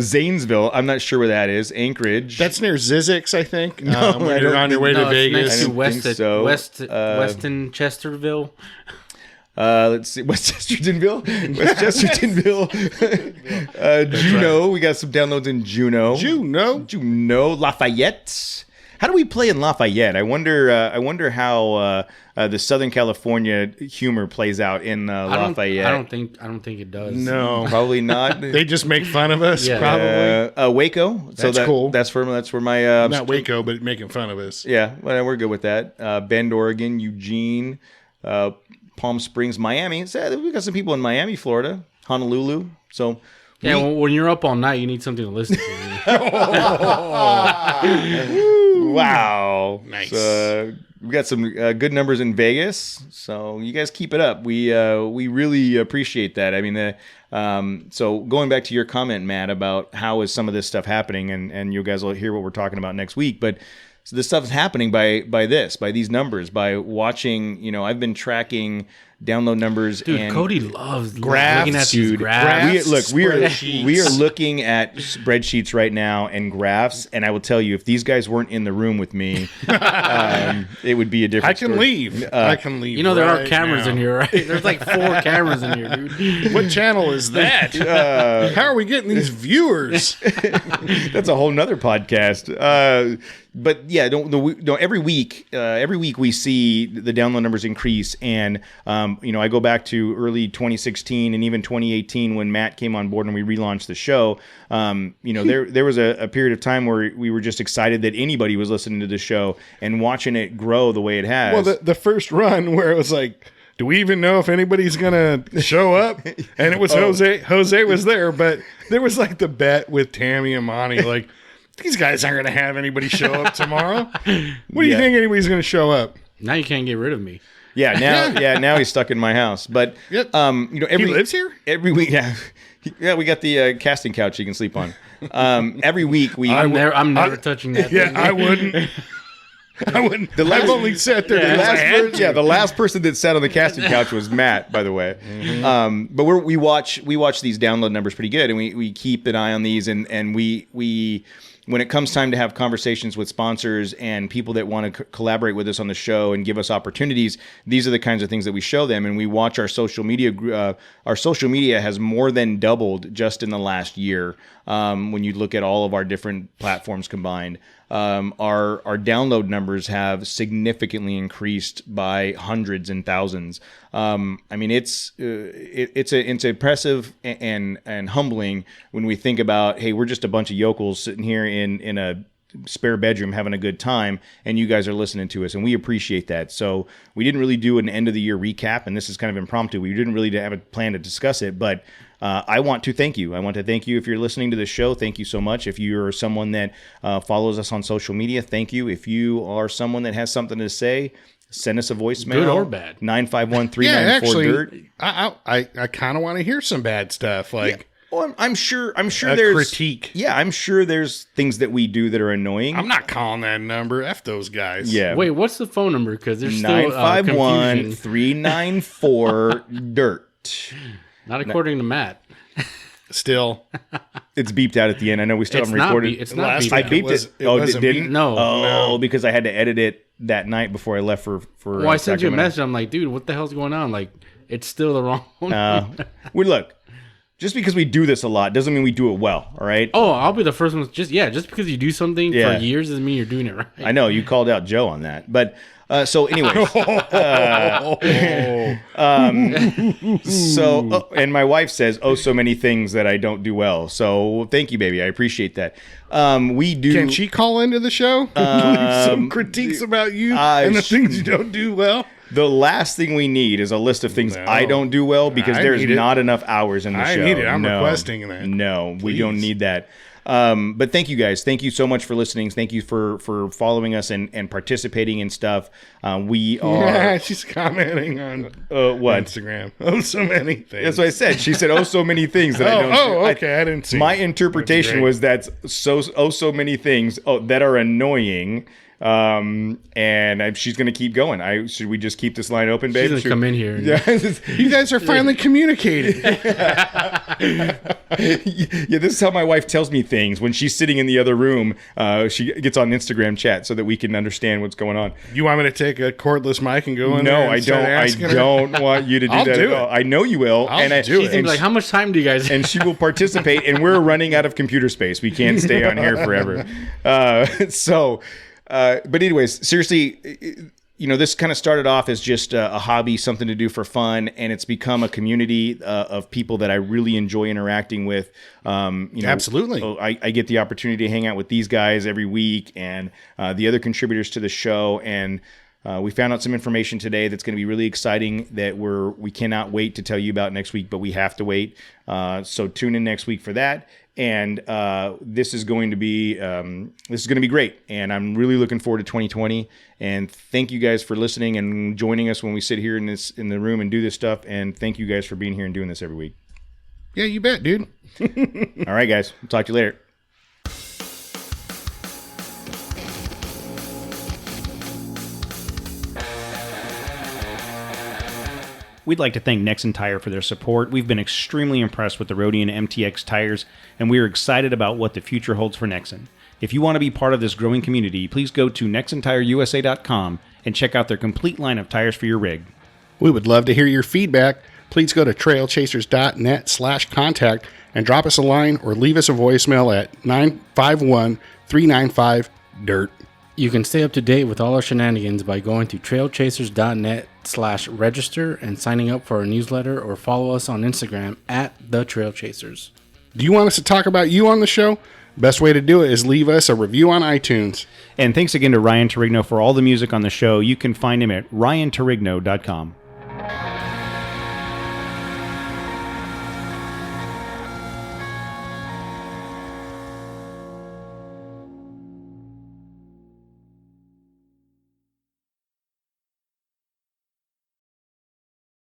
Zanesville. I'm not sure where that is. Anchorage. That's near Zizix, I think. I When you're don't on your think- way to No, it's Vegas. next to I don't think so. Weston Chesterville. Let's see, West Chestertonville, Juneau. We got some downloads in Juneau, Lafayette. How do we play in Lafayette? I wonder how the Southern California humor plays out in Lafayette. I don't think it does. No, probably not. They just make fun of us. Yeah. Probably. Waco. That's cool. That's where my not Waco, but making fun of us. Yeah, well, we're good with that. Bend, Oregon, Eugene, Palm Springs, Miami. So we got some people in Miami, Florida, Honolulu. So. Yeah, when you're up all night, you need something to listen to. Wow. Nice. We got some good numbers in Vegas, so you guys keep it up. We really appreciate that. I mean, so going back to your comment, Matt, about how is some of this stuff happening, and you guys will hear what we're talking about next week, but so this stuff is happening by these numbers, by watching, I've been tracking download numbers. Dude, and Cody loves graphs. looking at these graphs. We are looking at spreadsheets right now and graphs, and I will tell you, if these guys weren't in the room with me, it would be a different story. I can leave. There are cameras in here, right? There's like 4 cameras in here, dude. What channel is that? How are we getting these viewers? That's a whole nother podcast. But yeah, every week we see the download numbers increase, and I go back to early 2016 and even 2018 when Matt came on board and we relaunched the show. There was a period of time where we were just excited that anybody was listening to the show and watching it grow the way it has. Well, the first run where it was like, do we even know if anybody's gonna show up? And it was Jose. Jose was there, but there was like the bet with Tammy and Monty, like, these guys aren't going to have anybody show up tomorrow. What do you think anybody's going to show up? Now you can't get rid of me. Yeah, now he's stuck in my house. But he lives here every week. Yeah, we got the casting couch you can sleep on. Every week I'm never touching that. Yeah, thing. I wouldn't. I've only sat there. The last person that sat on the casting couch was Matt, by the way. Mm-hmm. But we watch these download numbers pretty good, and we keep an eye on these, and we when it comes time to have conversations with sponsors and people that want to collaborate with us on the show and give us opportunities, these are the kinds of things that we show them. And we watch our social media. Our social media has more than doubled just in the last year. When you look at all of our different platforms combined, our download numbers have significantly increased by hundreds and thousands. It's impressive and humbling when we think about, hey, we're just a bunch of yokels sitting here in a spare bedroom having a good time, and you guys are listening to us, and we appreciate that. So we didn't really do an end of the year recap, and this is kind of impromptu. We didn't really have a plan to discuss it, but I want to thank you. I want to thank you if you're listening to the show. Thank you so much. If you're someone that follows us on social media, thank you. If you are someone that has something to say, send us a voicemail. Good or bad. 951-394-DIRT. I kind of want to hear some bad stuff. Well, I'm sure there's critique. Yeah, I'm sure there's things that we do that are annoying. I'm not calling that number. F those guys. Yeah. Wait, what's the phone number? Because there's still 951-394-DIRT. Not according to Matt. Still, it's beeped out at the end. I know we still haven't recorded. It's not beeped. I beeped it. It didn't? No. Oh, because I had to edit it that night before I left for. Well, I sent you a message. I'm like, dude, what the hell's going on? Like, it's still the wrong one. Look. Just because we do this a lot doesn't mean we do it well, all right? Oh, I'll be the first one. Just because you do something for years doesn't mean you're doing it right. I know, you called out Joe on that. But, so anyways. And my wife says, so many things that I don't do well. So thank you, baby. I appreciate that. We do. Can she call into the show? Leave some critiques about you and the things you don't do well? The last thing we need is a list of things I don't do well, because there's not enough hours in the show. I need it. I'm requesting that. No, we don't need that. But thank you guys. Thank you so much for listening. Thank you for following us and participating in stuff. We are. She's commenting on what? Instagram. So many things. That's what I said. She said, so many things that I don't. Okay. I didn't see. My interpretation was so many things that are annoying. She's going to keep going. Should we just keep this line open, babe? She's going to come in here. You guys are finally communicating. Yeah, this is how my wife tells me things when she's sitting in the other room. She gets on Instagram chat so that we can understand what's going on. You want me to take a cordless mic and go in there? No, I don't. I don't want you to do that at all. I know you will. I'll do it. She's like, how much time do you guys have? And she will participate, and we're running out of computer space. We can't stay on here forever. But anyways, seriously, this kind of started off as just a hobby, something to do for fun, and it's become a community of people that I really enjoy interacting with. Absolutely. I get the opportunity to hang out with these guys every week and the other contributors to the show, and we found out some information today that's going to be really exciting that we cannot wait to tell you about next week, but we have to wait. So tune in next week for that. And this is going to be great, and I'm really looking forward to 2020. And thank you guys for listening and joining us when we sit here in the room and do this stuff. And thank you guys for being here and doing this every week. Yeah, you bet, dude. All right, guys. We'll talk to you later. We'd like to thank Nexen Tire for their support. We've been extremely impressed with the Rodian MTX tires, and we are excited about what the future holds for Nexen. If you want to be part of this growing community, please go to nexentireusa.com and check out their complete line of tires for your rig. We would love to hear your feedback. Please go to trailchasers.net/contact and drop us a line or leave us a voicemail at 951-395-DIRT. You can stay up to date with all our shenanigans by going to trailchasers.net/register and signing up for our newsletter, or follow us on Instagram at The Trail Chasers. Do you want us to talk about you on the show? Best way to do it is leave us a review on iTunes. And thanks again to Ryan Torigno for all the music on the show. You can find him at ryantorigno.com.